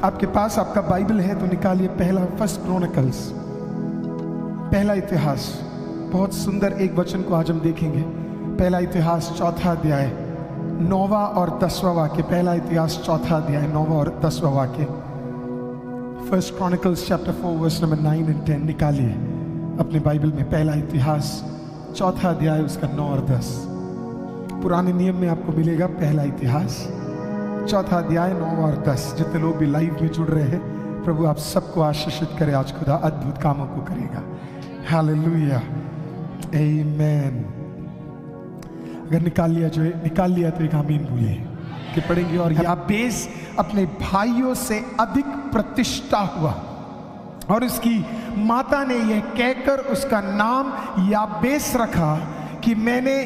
आपके पास आपका बाइबल है तो निकालिए पहला फर्स्ट क्रॉनिकल्स, पहला इतिहास। बहुत सुंदर एक वचन को आज हम देखेंगे। पहला इतिहास चौथा अध्याय 9वां और 10वां वाक्य। पहला इतिहास चौथा अध्याय 9वां और 10वां वाक्य। First Chronicles chapter 4 verse number 9 और 10 निकालिए अपने बाइबल में। पहला इतिहास चौथा अध्याय उसका 9 और 10। पुराने नियम में आपको मिलेगा पहला इतिहास चौथा अध्याय 9 और 10। जितने लोग भी लाइव में जुड़ रहे हैं, प्रभु आप सबको आशीषित करे। आज खुदा अद्भुत कामों को करेगा। हालेलुया, आमीन। अगर निकाल लिया तो एक आमीन बोलिए कि पढ़ेंगे। और याबेस अपने भाइयों से अधिक प्रतिष्ठा हुआ और उसकी माता ने यह कहकर उसका नाम याबेस रखा कि मैंने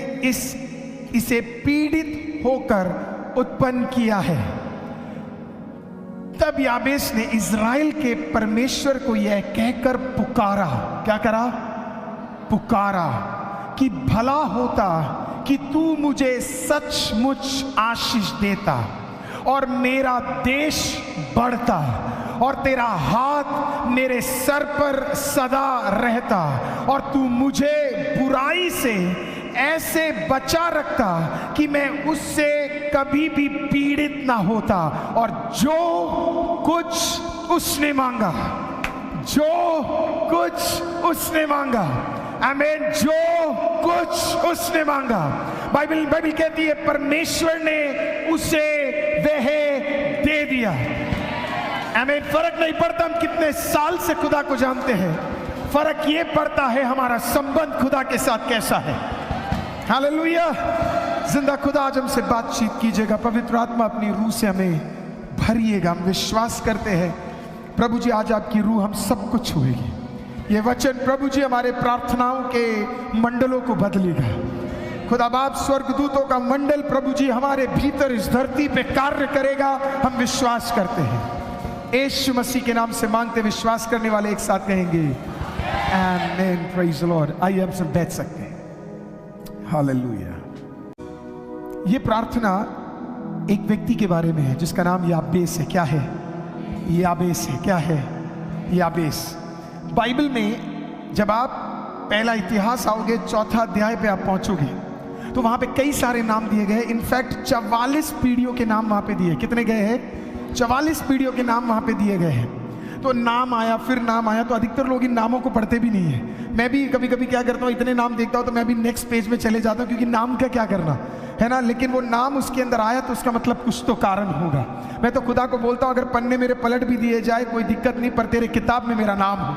इसे पीड़ित होकर उत्पन्न किया है। तब याबेस ने इज़राइल के परमेश्वर को यह कहकर पुकारा, क्या करा? पुकारा कि भला होता कि तू मुझे सचमुच आशीष देता और मेरा देश बढ़ता और तेरा हाथ मेरे सर पर सदा रहता और तू मुझे बुराई से ऐसे बचा रखता कि मैं उससे कभी भी पीड़ित ना होता। और जो कुछ उसने मांगा, जो कुछ उसने मांगा, आमीन, जो कुछ उसने मांगा, बाइबल कहती है परमेश्वर ने उसे वह दे दिया। आमीन। फर्क नहीं पड़ता हम कितने साल से खुदा को जानते हैं, फर्क ये पड़ता है हमारा संबंध खुदा के साथ कैसा है। हालेलुया। जिंदा खुदा आज हमसे बातचीत कीजिएगा। पवित्र आत्मा अपनी रूह से हमें भरिएगा। हम विश्वास करते हैं प्रभु जी आज आपकी रूह हम सबको छुएगी। ये वचन प्रभु जी हमारे प्रार्थनाओं के मंडलों को बदलेगा। खुदा बाप स्वर्गदूतों का मंडल प्रभु जी हमारे भीतर इस धरती पे कार्य करेगा। हम विश्वास करते हैं। यीशु मसीह के नाम से मांगते, विश्वास करने वाले एक साथ कहेंगे आमीन। Praise the Lord. आइए हम सब बैठ सकते हैं। हालेलुया। ये प्रार्थना एक व्यक्ति के बारे में है जिसका नाम याबेस है। क्या है? याबेस है। क्या है? याबेस। बाइबल में जब आप पहला इतिहास आओगे, चौथा अध्याय पे आप पहुंचोगे तो वहां पे कई सारे नाम दिए गए। इनफैक्ट 44 पीढ़ियों के नाम वहां पे दिए। कितने गए हैं? 44 पीढ़ियों के नाम वहां पे दिए गए हैं। तो नाम आया, फिर नाम आया, तो अधिकतर लोग इन नामों को पढ़ते भी नहीं है। मैं भी कभी कभी क्या करता हूँ, इतने नाम देखता हूँ तो मैं भी नेक्स्ट पेज में चले जाता हूँ, क्योंकि नाम का क्या करना है ना। लेकिन वो नाम उसके अंदर आया तो उसका मतलब कुछ तो कारण होगा। मैं तो खुदा को बोलता हूँ अगर पन्ने मेरे पलट भी दिए जाए कोई दिक्कत नहीं, पर तेरे किताब में मेरा नाम हो।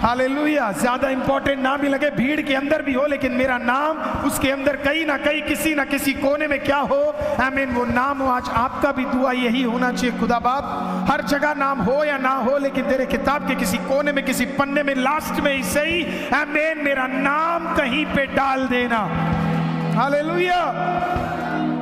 हालेलुया। ज्यादा इंपॉर्टेंट ना भी लगे, भीड़ के अंदर भी हो, लेकिन मेरा नाम उसके अंदर कहीं ना कहीं किसी ना किसी कोने में क्या हो, आमीन, वो नाम हो। आज आपका भी दुआ यही होना चाहिए, खुदा बाप हर जगह नाम हो या ना हो, लेकिन तेरे किताब के किसी कोने में, किसी पन्ने में, लास्ट में ही सही, आमीन, मेरा नाम कहीं पे डाल देना। हालेलुया।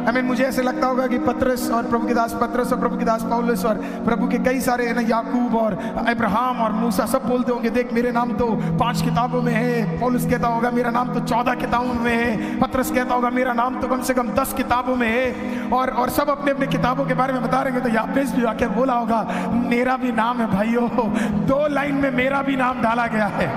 आमीन। मुझे ऐसे लगता होगा कि पतरस और प्रभु के दास पतरस और प्रभु के दास पौलुस और प्रभु के कई सारे है ना, याकूब और अब्राहम और मूसा, सब बोलते होंगे देख मेरे नाम तो 5 किताबों में है। पौलुस कहता होगा मेरा नाम तो 14 किताबों में है। पतरस कहता होगा मेरा नाम तो कम से कम 10 किताबों में है। और सब अपने अपने किताबों के बारे में बता रहे हैं। तो याबेस भी आके बोला होगा मेरा भी नाम है भाइयों। 2 लाइन में मेरा भी नाम डाला गया है,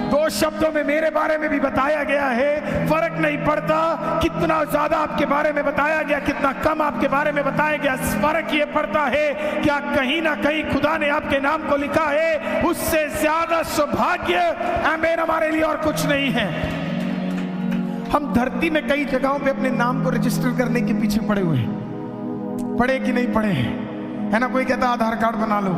2 शब्दों में मेरे बारे में भी बताया गया है। फर्क नहीं पड़ता कितना ज्यादा आपके बारे में बताया गया, कितना कम आपके बारे में बताया गया। फर्क ये पड़ता है क्या कहीं ना कहीं खुदा ने आपके नाम को लिखा है। उससे ज्यादा सौभाग्य आमीन हमारे लिए और कुछ नहीं है। हम धरती में कई जगहों पे अपने नाम को रजिस्टर करने के पीछे पड़े हुए हैं। पढ़े कि नहीं पढ़े हैं, है ना। कोई कहता है आधार कार्ड बना लो,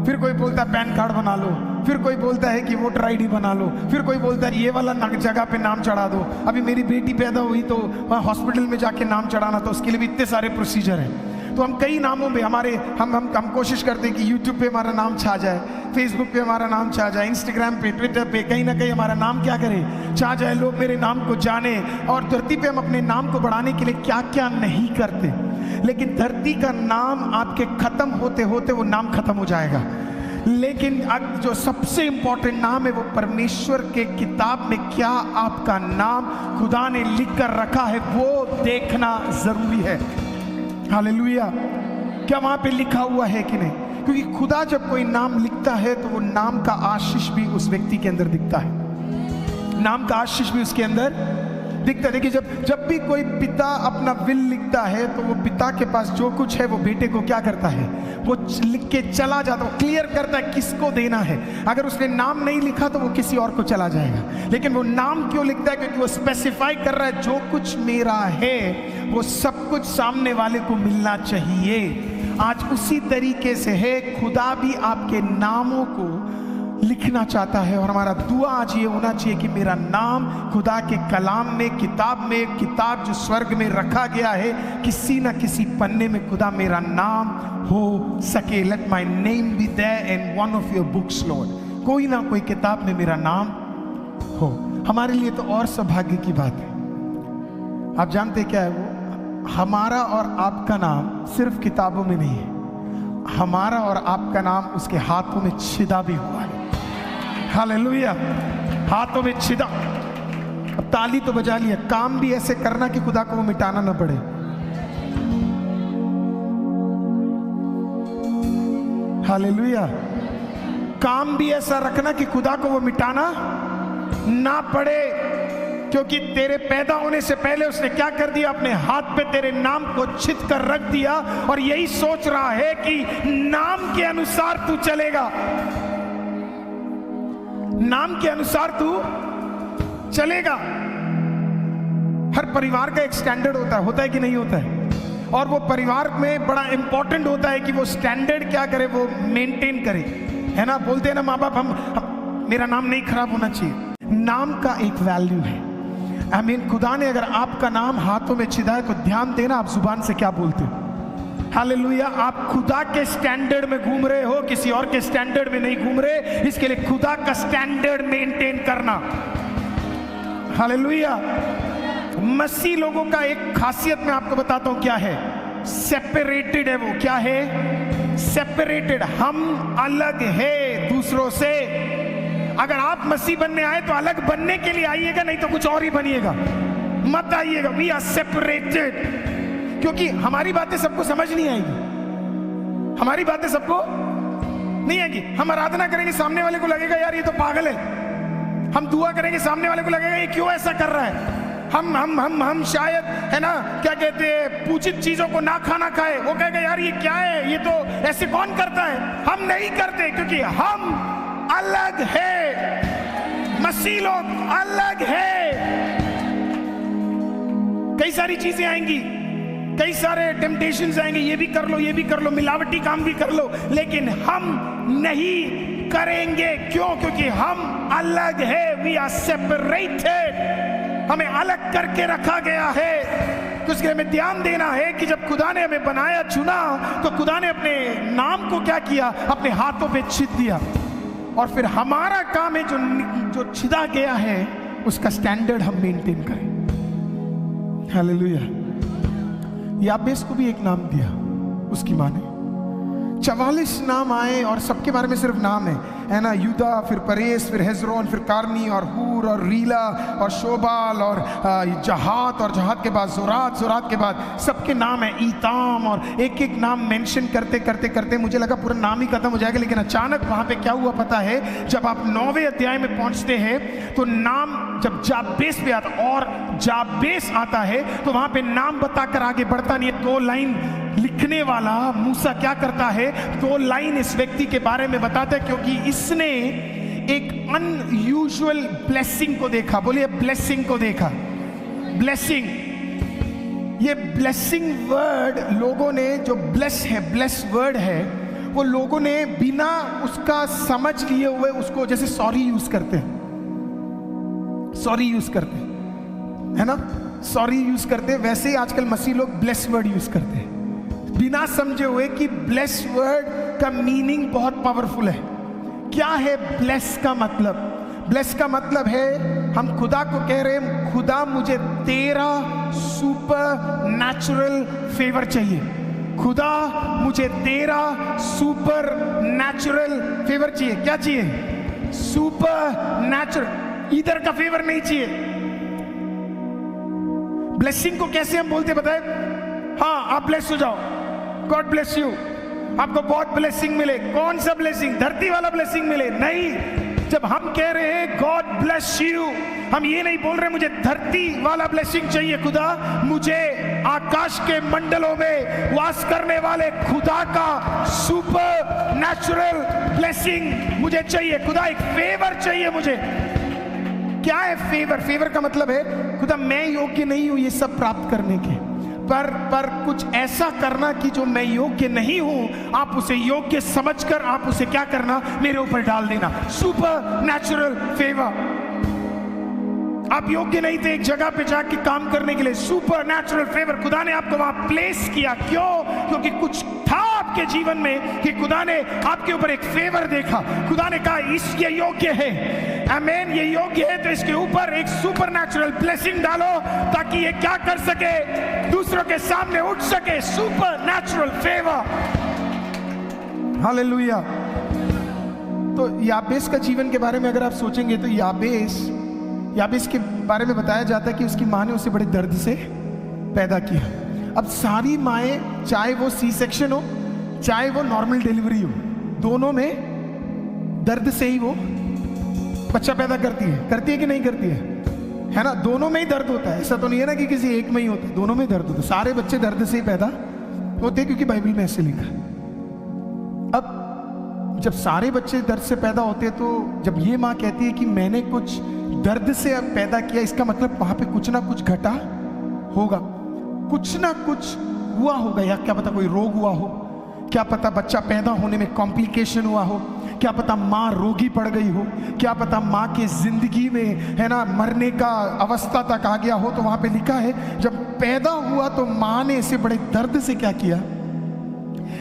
फिर कोई बोलता है पैन कार्ड बना लो, फिर कोई बोलता है कि वोटर आईडी बना लो, फिर कोई बोलता है ये वाला जगह पे नाम चढ़ा दो। अभी मेरी बेटी पैदा हुई तो वहाँ हॉस्पिटल में जाके नाम चढ़ाना था, उसके लिए भी इतने सारे प्रोसीजर हैं। तो हम कई नामों में हमारे हम कोशिश करते हैं कि यूट्यूब पे हमारा नाम छा जाए, फेसबुक पे हमारा नाम छा जाए, इंस्टाग्राम पे, ट्विटर पे, कहीं ना कहीं हमारा नाम क्या करे, छा जाए, लोग मेरे नाम को जाने। और धरती पे हम अपने नाम को बढ़ाने के लिए क्या क्या नहीं करते। लेकिन धरती का नाम आपके खत्म होते होते वो नाम खत्म हो जाएगा। लेकिन अब जो सबसे इंपॉर्टेंट नाम है वो परमेश्वर के किताब में क्या आपका नाम खुदा ने लिख कर रखा है वो देखना जरूरी है। हालेलुया। क्या वहां पे लिखा हुआ है कि नहीं? क्योंकि खुदा जब कोई नाम लिखता है तो वो नाम का आशीष भी उस व्यक्ति के अंदर दिखता है, नाम का आशीष भी उसके अंदर दिखता है। देखिए जब भी कोई पिता अपना विल लिखता है तो वो पिता के पास जो कुछ है वो बेटे को क्या करता है, वो लिख के चला जाता है, वो क्लियर करता है किसको देना है। अगर उसने नाम नहीं लिखा तो वो किसी और को चला जाएगा, लेकिन वो नाम क्यों लिखता है? क्योंकि वो स्पेसिफाई कर रहा है जो कुछ मेरा है वो सब कुछ सामने वाले को मिलना चाहिए। आज उसी तरीके से है, खुदा भी आपके नामों को लिखना चाहता है। और हमारा दुआ आज ये होना चाहिए कि मेरा नाम खुदा के कलाम में, किताब में, किताब जो स्वर्ग में रखा गया है, किसी ना किसी पन्ने में खुदा मेरा नाम हो सके। Let my name be there in one of your books Lord, कोई ना कोई किताब में मेरा नाम हो। हमारे लिए तो और सौभाग्य की बात है। आप जानते क्या है वो? हमारा और आपका नाम सिर्फ किताबों में नहीं है, हमारा और आपका नाम उसके हाथों में छिदा भी हुआ है। हालेलुया, हाथों में छिदा। अब ताली तो बजा लिया, काम भी ऐसे करना कि खुदा को वो मिटाना ना पड़े। हालेलुया, काम भी ऐसा रखना कि खुदा को वो मिटाना ना पड़े, क्योंकि तेरे पैदा होने से पहले उसने क्या कर दिया? अपने हाथ पे तेरे नाम को छिद कर रख दिया, और यही सोच रहा है कि नाम के अनुसार तू चलेगा, नाम के अनुसार तू चलेगा। हर परिवार का एक स्टैंडर्ड होता है कि नहीं होता है? और वो परिवार में बड़ा इंपॉर्टेंट होता है कि वो स्टैंडर्ड क्या करे, वो मेंटेन करे, है ना? बोलते हैं ना माँ बाप, हम मेरा नाम नहीं खराब होना चाहिए। नाम का एक वैल्यू है। आई मीन खुदा ने अगर आपका नाम हाथों में छिदा है तो ध्यान देना आप जुबान से क्या बोलते हो। हालेलुया, आप खुदा के स्टैंडर्ड में घूम रहे हो, किसी और के स्टैंडर्ड में नहीं घूम रहे। इसके लिए खुदा का स्टैंडर्ड मेंटेन करना। हालेलुया। मसीह लोगों का एक खासियत मैं आपको बताता हूं क्या है, सेपरेटेड है वो। क्या है? सेपरेटेड। हम अलग है दूसरों से। अगर आप मसीह बनने आए तो अलग बनने के लिए आइएगा, नहीं तो कुछ और ही बनिएगा, मत आइएगा। वी आर सेपरेटेड, क्योंकि हमारी बातें सबको समझ नहीं आएगी, हमारी बातें सबको नहीं आएगी। हम आराधना करेंगे, सामने वाले को लगेगा यार ये तो पागल है। हम दुआ करेंगे, सामने वाले को लगेगा ये क्यों ऐसा कर रहा है। हम शायद, है ना, क्या कहते हैं, पूजित चीजों को ना खाना खाए, वो कहेगा यार ये क्या है, ये तो ऐसे कौन करता है। हम नहीं करते, क्योंकि हम अलग है। मसीह लोग अलग है। कई सारी चीजें आएंगी, कई सारे टेम्पटेशंस आएंगे, ये भी कर लो, ये भी कर लो, मिलावटी काम भी कर लो, लेकिन हम नहीं करेंगे। क्यों? क्योंकि हम अलग है। We are separated. हमें अलग करके रखा गया है। तो इसके लिए हमें ध्यान देना है कि जब खुदा ने हमें बनाया, चुना, तो खुदा ने अपने नाम को क्या किया? अपने हाथों पे छिद दिया। और फिर हमारा काम है जो छिदा गया है उसका स्टैंडर्ड हम मेंटेन करें। हालेलुया। याबेस को भी एक नाम दिया उसकी माँ ने। 44 नाम आए और सबके बारे में सिर्फ नाम है ना? यूदा, फिर परेस, फिर हेजरोन, फिर कार्मी और हूर और रीला और शोबाल और जहात, और जहात के बाद जोरात, जोरात के बाद सबके नाम है। ईताम, और एक एक नाम मेंशन करते करते करते मुझे लगा पूरा नाम ही खत्म हो जाएगा, लेकिन अचानक वहां पे क्या हुआ पता है? जब आप 9वें अध्याय में पहुंचते हैं तो नाम जब जाबेस पे आता, और जाबेस आता है तो वहां पे नाम बताकर आगे बढ़ता नहीं है। 2 लाइन लिखने वाला मूसा क्या करता है? 2 लाइन इस व्यक्ति के बारे में बताता है, क्योंकि इसने एक अनयूजुअल ब्लेसिंग को देखा। बोलिए ब्लेसिंग को देखा। ब्लेसिंग, ये ब्लेसिंग वर्ड लोगों ने, जो ब्लेस है, ब्लेस वर्ड है, वो लोगों ने बिना उसका समझ लिए हुए उसको जैसे सॉरी यूज करते हैं, सॉरी यूज करते हैं, है ना? सॉरी यूज करते हैं, वैसे ही आजकल मसीह लोग ब्लेस वर्ड यूज करते हैं बिना समझे हुए कि ब्लेस वर्ड का मीनिंग बहुत पावरफुल है। क्या है ब्लेस का मतलब? ब्लेस का मतलब है, हम खुदा को कह रहे हैं, खुदा मुझे तेरा सुपर नेचुरल फेवर चाहिए। खुदा मुझे तेरा सुपर नेचुरल फेवर चाहिए। क्या चाहिए? सुपर नेचुरल, इधर का फेवर नहीं चाहिए। ब्लेसिंग को कैसे हम बोलते बताए? हाँ, आप ब्लेस हो जाओ, गॉड ब्लेस यू। आपको बहुत ब्लेसिंग मिले। कौन सा ब्लेसिंग? धरती वाला ब्लेसिंग मिले? नहीं। जब हम कह रहे हैं गॉड ब्लेस यू, हम ये नहीं बोल रहे मुझे धरती वाला ब्लेसिंग चाहिए खुदा, मुझे आकाश के मंडलों में वास करने वाले खुदा का सुपर नेचुरल ब्लेसिंग मुझे चाहिए। खुदा एक फेवर चाहिए मुझे। क्या है फेवर? फेवर का मतलब है खुदा मैं योग्य नहीं हूं ये सब प्राप्त करने के, पर कुछ ऐसा करना कि जो मैं योग्य नहीं हूं आप उसे योग्य समझकर आप उसे क्या करना, मेरे ऊपर डाल देना। Super natural favour. आप योग्य नहीं थे एक जगह पे जाके काम करने के लिए, सुपर नेचुरल फेवर खुदा ने आपको वहां प्लेस किया। क्यों? क्योंकि कुछ था आपके जीवन में कि खुदा ने आपके ऊपर एक फेवर देखा। खुदा ने कहा ये योग्य है, आमीन, ये योग्य है, तो इसके ऊपर एक सुपर नेचुरल ब्लेसिंग डालो ताकि ये क्या कर सके, दूसरों के सामने उठ सके। Super natural favour. हालेलुया। तो याबेस का जीवन के बारे में अगर आप सोचेंगे तो याबेस के बारे में बताया जाता है कि उसकी माँ ने उसे बड़े दर्द से पैदा किया। अब सारी माएँ, चाहे वो सी सेक्शन हो चाहे वो नॉर्मल डिलीवरी हो, दोनों में दर्द से ही वो बच्चा पैदा करती है कि नहीं करती है ना? दोनों में ही दर्द होता है। ऐसा तो नहीं है ना कि किसी एक में ही होता है, दोनों में दर्द होता है। सारे बच्चे दर्द से ही पैदा होते हैं क्योंकि बाइबल में ऐसे लिखा। अब जब सारे बच्चे दर्द से पैदा होते हैं तो जब ये माँ कहती है कि मैंने कुछ दर्द से पैदा किया, इसका मतलब वहां पे कुछ ना कुछ घटा होगा, कुछ ना कुछ हुआ होगा। या क्या पता कोई रोग हुआ हो, क्या पता बच्चा पैदा होने में कॉम्प्लिकेशन हुआ हो, क्या पता माँ रोगी पड़ गई हो, क्या पता माँ के जिंदगी में है ना मरने का अवस्था तक आ गया हो। तो वहां पे लिखा है जब पैदा हुआ तो माँ ने इसे बड़े दर्द से क्या किया,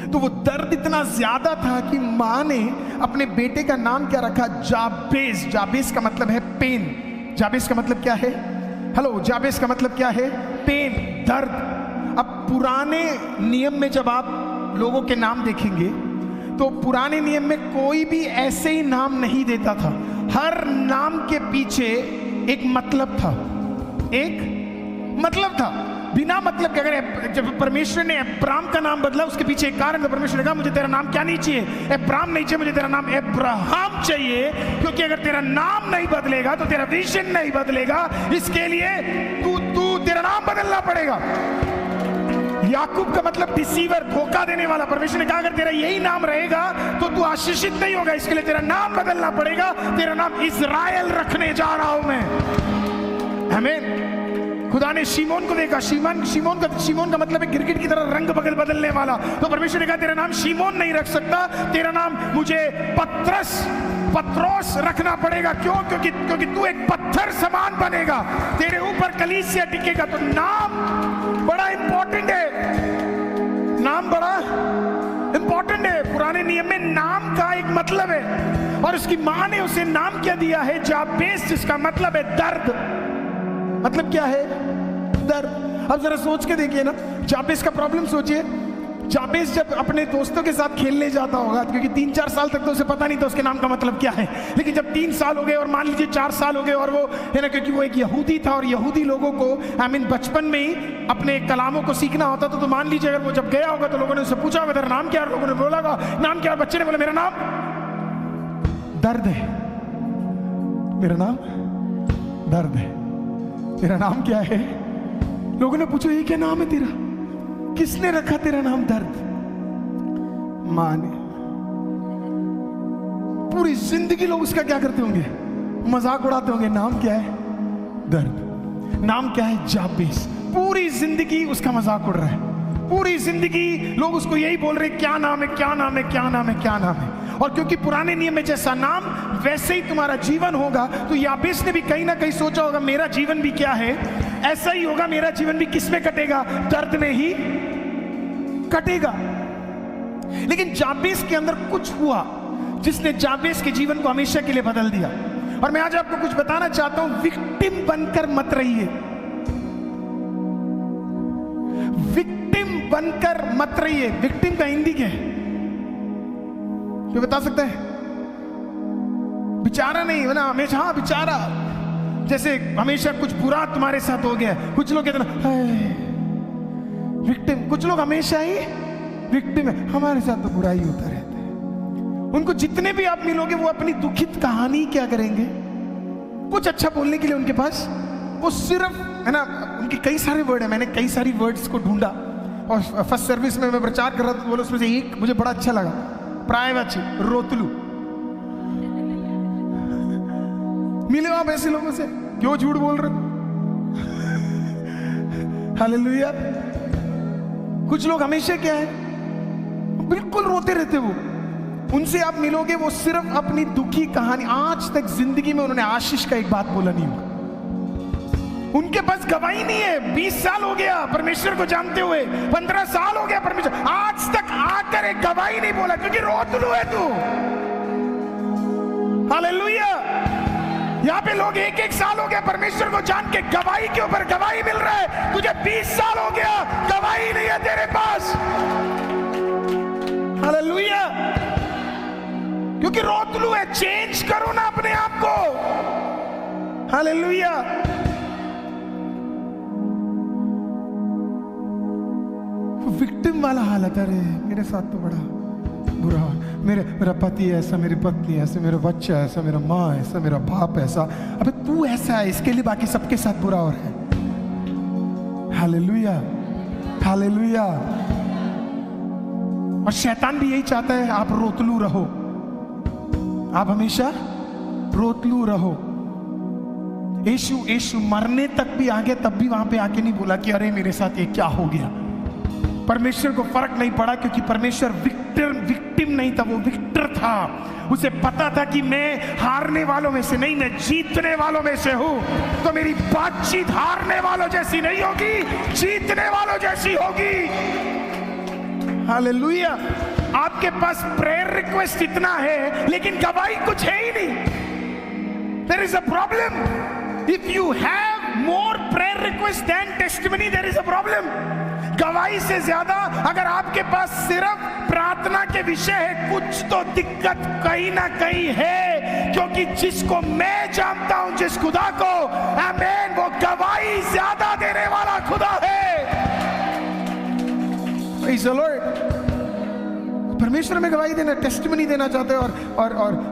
तो वो दर्द इतना ज्यादा था कि माँ ने अपने बेटे का नाम क्या रखा, जाबेस। जाबेस का मतलब है पेन। जाबेस का मतलब क्या है? हेलो, जाबेस का मतलब क्या है? पेन, दर्द। अब पुराने नियम में जब आप लोगों के नाम देखेंगे तो पुराने नियम में कोई भी ऐसे ही नाम नहीं देता था। हर नाम के पीछे एक मतलब था, एक मतलब था। बिना मतलब के, अगर जब परमेश्वर ने अब्राम का नाम बदला उसके पीछे एक कारण था। परमेश्वर ने कहा मुझे तेरा नाम क्या नहीं चाहिए, अब्राम नहीं चाहिए, मुझे तेरा नाम अब्राहम चाहिए, क्योंकि अगर तेरा नाम नहीं बदलेगा तो तेरा विजन नहीं बदलेगा। इसके लिए तू तेरा नाम बदलना पड़ेगा। याकूब का मतलब डिसीवर, धोखा देने वाला। परमेश्वर ने कहा अगर तेरा यही नाम रहेगा तो तू आशीषित नहीं होगा, इसके लिए तेरा नाम बदलना पड़ेगा। तेरा नाम इज़राइल रखने जा रहा हूं मैं। आमीन। खुदा ने शिमोन को देखा, शिमोन का मतलब है गिरगिट की तरह रंग बदलने वाला। तो परमेश्वर ने कहा तेरा नाम शिमोन नहीं रख सकता, तेरा नाम मुझे पत्रोस रखना पड़ेगा। क्यों? क्योंकि तू एक पत्थर समान बनेगा, तेरे ऊपर कलीसिया टिकेगा। तो नाम बड़ा इंपॉर्टेंट है, नाम बड़ा इंपॉर्टेंट है। पुराने नियम में नाम का एक मतलब है और उसकी मां ने उसे नाम क्या दिया है, जाबेस, जिसका मतलब है दर्द। मतलब क्या है? दर्द। अब जरा सोच के देखिए ना, जाबेस का प्रॉब्लम सोचिए। जाबेस जब अपने दोस्तों के साथ खेलने जाता होगा, क्योंकि 3-4 साल तक तो उसे पता नहीं था उसके नाम का मतलब क्या है, लेकिन जब 3 साल हो गए और मान लीजिए 4 साल हो गए और वो है ना, क्योंकि वो एक यहूदी था और यहूदी लोगों को बचपन में ही अपने कलामों को सीखना होता था। तो मान लीजिए अगर वो जब गया होगा तो लोगों ने उससे पूछा होगा तेरा नाम क्या है, लोगों ने बोला होगा नाम क्या है, बच्चे ने बोला मेरा नाम दर्द है, मेरा नाम दर्द है। तेरा नाम क्या है? लोगों ने पूछा ये क्या नाम है तेरा, किसने रखा तेरा नाम दर्द? मां ने। पूरी जिंदगी लोग उसका क्या करते होंगे, मजाक उड़ाते होंगे। नाम क्या है? दर्द। नाम क्या है? जाबेस। पूरी जिंदगी उसका मजाक उड़ रहा है, पूरी जिंदगी लोग उसको यही बोल रहे क्या नाम है, क्या नाम है, क्या नाम है, क्या नाम है। और क्योंकि पुराने नियम में जैसा नाम वैसे ही तुम्हारा जीवन होगा, तो याबेस ने भी कहीं ना कहीं सोचा होगा मेरा जीवन भी क्या है, ऐसा ही होगा, मेरा जीवन भी किसमें कटेगा? दर्द में ही कटेगा। लेकिन जाबेस के अंदर कुछ हुआ जिसने जाबेस के जीवन को हमेशा के लिए बदल दिया। और मैं आज आपको कुछ बताना चाहता हूं, विक्टिम बनकर मत रहिए, विक्टिम बनकर मत रहिए। विक्टिम का हिंदी क्या है, कोई बता सकता है? बेचारा नहीं है ना, हमेशा हाँ बेचारा, जैसे हमेशा कुछ बुरा तुम्हारे साथ हो गया। कुछ लोग कहते हैं विक्टिम, कुछ लोग हमेशा ही विक्टिम है, हमारे साथ तो बुराई होता रहता है। उनको जितने भी आप मिलोगे वो अपनी दुखित कहानी क्या करेंगे, कुछ अच्छा बोलने के लिए उनके पास वो सिर्फ है ना, उनके कई सारे वर्ड है, मैंने कई सारी वर्ड्स को ढूंढा और फर्स्ट सर्विस में मैं प्रचार कर रहा था, बोलो उसमें से एक मुझे बड़ा अच्छा लगा, प्रायवाची, रोतलू। मिले आप ऐसे लोगों से, क्यों झूठ बोल रहे हो? हालेलुया। कुछ लोग हमेशा क्या है, बिल्कुल रोते रहते, वो उनसे आप मिलोगे वो सिर्फ अपनी दुखी कहानी, आज तक जिंदगी में उन्होंने आशीष का एक बात बोला नहीं होगा, उनके पास गवाही नहीं है। 20 साल हो गया परमेश्वर को जानते हुए, 15 साल हो गया परमेश्वर, आज तक आकर एक गवाही नहीं बोला, क्योंकि रोतलू है तू। हालेलुया। यहाँ पे लोग 1-1 साल हो गया परमेश्वर को जान के, गवाही के ऊपर गवाही मिल रहा है, तुझे 20 साल हो गया गवाही नहीं है तेरे पास। हालेलुया। क्योंकि रोतलू है, चेंज करो ना अपने आप को। हालेलुया। विक्टिम वाला हालत, अरे मेरे साथ तो बड़ा बुरा, मेरा पति ऐसा, मेरी पत्नी ऐसे, मेरा बच्चा ऐसा, मेरा माँ ऐसा, मेरा बाप ऐसा। अबे तू ऐसा है, इसके लिए बाकी सबके साथ बुरा हो रहा है। Hallelujah, hallelujah. और शैतान भी यही चाहता है आप रोतलू रहो, आप हमेशा रोतलू रहो। यीशु मरने तक भी आ गया, तब भी वहां पे आके नहीं बोला कि अरे मेरे साथ ये क्या हो गया। परमेश्वर को फर्क नहीं पड़ा, क्योंकि परमेश्वर विक्टिम नहीं था, वो विक्टर था। उसे पता था कि मैं हारने वालों में से नहीं, मैं जीतने वालों में से हूं। तो मेरी बातचीत हारने वालों जैसी नहीं होगी, जीतने वालों जैसी होगी। हालेलुया। आपके पास प्रेयर रिक्वेस्ट इतना है, लेकिन गवाही कुछ है ही नहीं। There is a problem. If you have more prayer request than testimony, there is a problem. गवाही से ज्यादा अगर आपके पास सिर्फ प्रार्थना के विषय है, कुछ तो दिक्कत कहीं ना कहीं है। क्योंकि जिसको मैं जानता हूं, जिस खुदा को, आमीन, वो गवाही ज्यादा देने वाला खुदा है। Praise the Lord। परमेश्वर में गवाही देना, टेस्टिमनी देना चाहते हैं।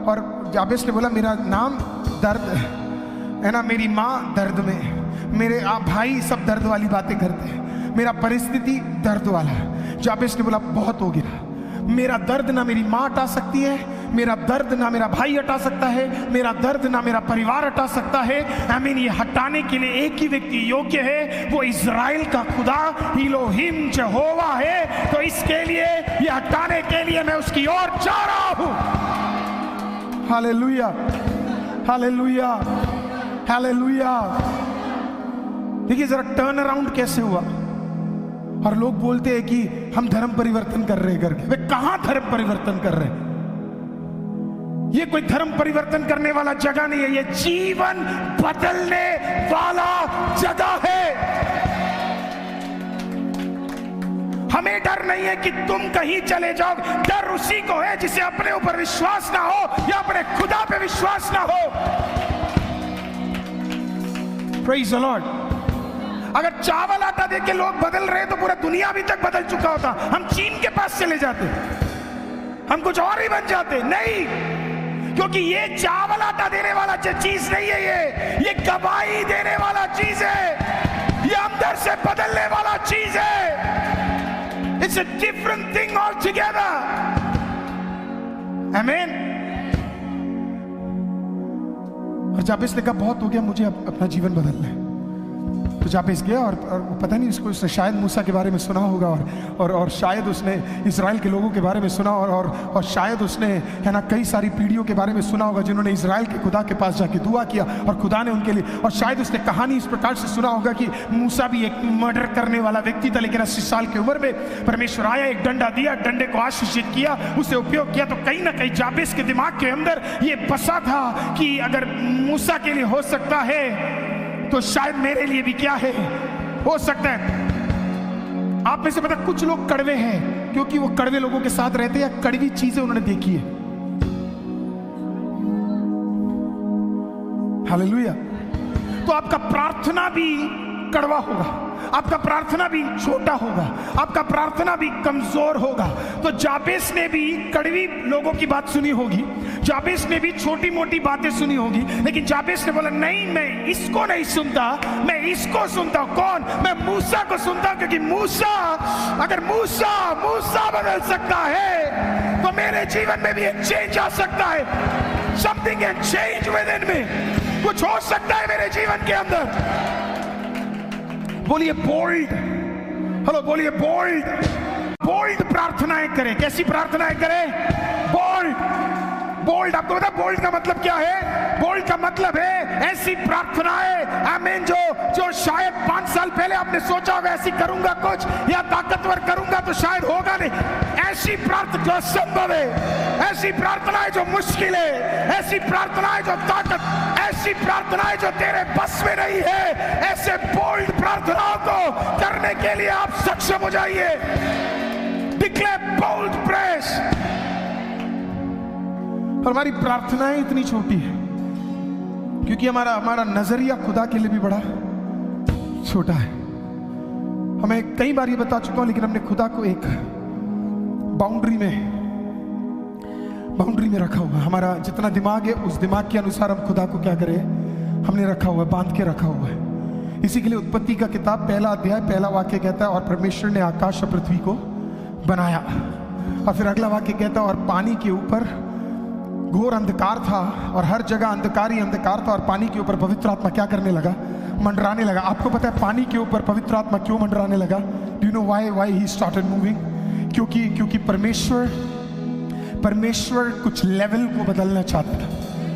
और जाबेस ने बोला मेरा नाम दर्द है ना, मेरी माँ दर्द में, मेरे भाई सब दर्द वाली बातें करते हैं, मेरा परिस्थिति दर्द वाला है। जाबेस ने बोला बहुत हो गया, मेरा दर्द ना मेरी माँ हटा सकती है, मेरा दर्द ना मेरा भाई हटा सकता है, मेरा दर्द ना मेरा परिवार हटा सकता है। आमीन। ये हटाने के लिए एक ही व्यक्ति योग्य है, वो इज़राइल का खुदा इलोहिम यहोवा है। तो इसके लिए, ये हटाने के लिए मैं उसकी ओर जा रहा हूं। Hallelujah, hallelujah, hallelujah. देखिए जरा टर्न अराउंड कैसे हुआ। और लोग बोलते हैं कि हम धर्म परिवर्तन कर रहे हैं करके। वे कहां धर्म परिवर्तन कर रहे हैं? ये कोई धर्म परिवर्तन करने वाला जगह नहीं है, ये जीवन बदलने वाला जगह है। हमें डर नहीं है कि तुम कहीं चले जाओ, डर उसी को है जिसे अपने ऊपर विश्वास ना हो या अपने खुदा पे विश्वास ना हो। Praise the Lord. अगर चावल आटा देके लोग बदल रहे तो पूरा दुनिया अभी तक बदल चुका होता। हम चीन के पास चले जाते, हम कुछ और ही बन जाते। नहीं, क्योंकि ये चावल आटा देने वाला चीज नहीं है, ये गवाही देने वाला चीज है, ये अंदर से बदलने वाला चीज है। It's a different thing all together. आमीन। और जाबेस ने कहा बहुत हो गया, मुझे अपना जीवन बदलना है। तो जाबेस गया और पता नहीं उसने शायद मूसा के बारे में सुना होगा और शायद उसने इज़राइल के लोगों के बारे में सुना और शायद उसने है ना कई सारी पीढ़ियों के बारे में सुना होगा जिन्होंने इज़राइल के खुदा के पास जाके दुआ किया और खुदा ने उनके लिए, और शायद उसने कहानी इस प्रकार से सुना होगा कि मूसा भी एक मर्डर करने वाला व्यक्ति था, लेकिन 80 साल की उम्र में परमेश्वर आया, एक डंडा दिया, डंडे को आशीषित किया, उसे उपयोग किया। तो कहीं ना कहीं जाबेस के दिमाग के अंदर ये बसा था कि अगर मूसा के लिए हो सकता है तो शायद मेरे लिए भी क्या है, हो सकता है। आप में से पता कुछ लोग कड़वे हैं क्योंकि वो कड़वे लोगों के साथ रहते हैं या कड़वी चीजें उन्होंने देखी है। हालेलुया। तो आपका प्रार्थना भी कड़वा होगा, आपका प्रार्थना भी छोटा होगा, आपका प्रार्थना भी कमजोर होगा। तो जाबेस ने भी कड़वी लोगों की बात सुनी होगी, जाबेस ने भी छोटी मोटी बातें सुनी होगी, लेकिन जाबेस ने बोला नहीं, मैं इसको नहीं सुनता, मैं इसको सुनता हूं। कौन? मैं मूसा को सुनता हूं, क्योंकि मूसा, अगर मूसा बदल सकता है तो मेरे जीवन में भी एक चेंज आ सकता है। Something can change within me, कुछ हो सकता है मेरे जीवन के अंदर। बोलिए बोल्ड, हेलो बोलिए बोल्ड। बोल्ड प्रार्थनाएं करें। कैसी प्रार्थनाएं करें? बोल्ड। बोल्ड, आपको पता है बोल्ड का मतलब क्या है? बोल्ड का मतलब है ऐसी प्रार्थनाएं, आमीन, जो शायद 5 साल पहले आपने सोचा होगा ऐसी करूंगा कुछ, या ताकतवर करूंगा तो शायद होगा नहीं। ऐसी प्रार्थना जो असंभव है, ऐसी प्रार्थनाएं जो मुश्किल है, ऐसी प्रार्थनाएं जो ताकत, ऐसी प्रार्थनाएं जो तेरे बस में नहीं है, ऐसे बोल्ड प्रार्थनाओं को करने के लिए आप सक्षम हो जाइए। Declare bold prayers. और हमारी प्रार्थनाएं इतनी छोटी है क्योंकि हमारा नजरिया खुदा के लिए भी बड़ा छोटा है। हमें कई बार ये बता चुका हूं, लेकिन हमने खुदा को एक बाउंड्री में रखा हुआ है। हमारा जितना दिमाग है उस दिमाग के अनुसार हम खुदा को क्या करें, हमने रखा हुआ है, बांध के रखा हुआ है। इसी के लिए उत्पत्ति का किताब 1 अध्याय 1 वाक्य कहता है, और परमेश्वर ने आकाश और पृथ्वी को बनाया। और फिर अगला वाक्य कहता है, और पानी के ऊपर घोर अंधकार था, और हर जगह अंधकार ही अंधकार था, और पानी के ऊपर पवित्र आत्मा क्या करने लगा? मंडराने लगा। आपको पता है पानी के ऊपर पवित्र आत्मा क्यों मंडराने लगा? Do you know why he started moving? क्योंकि परमेश्वर कुछ लेवल को बदलना चाहता था।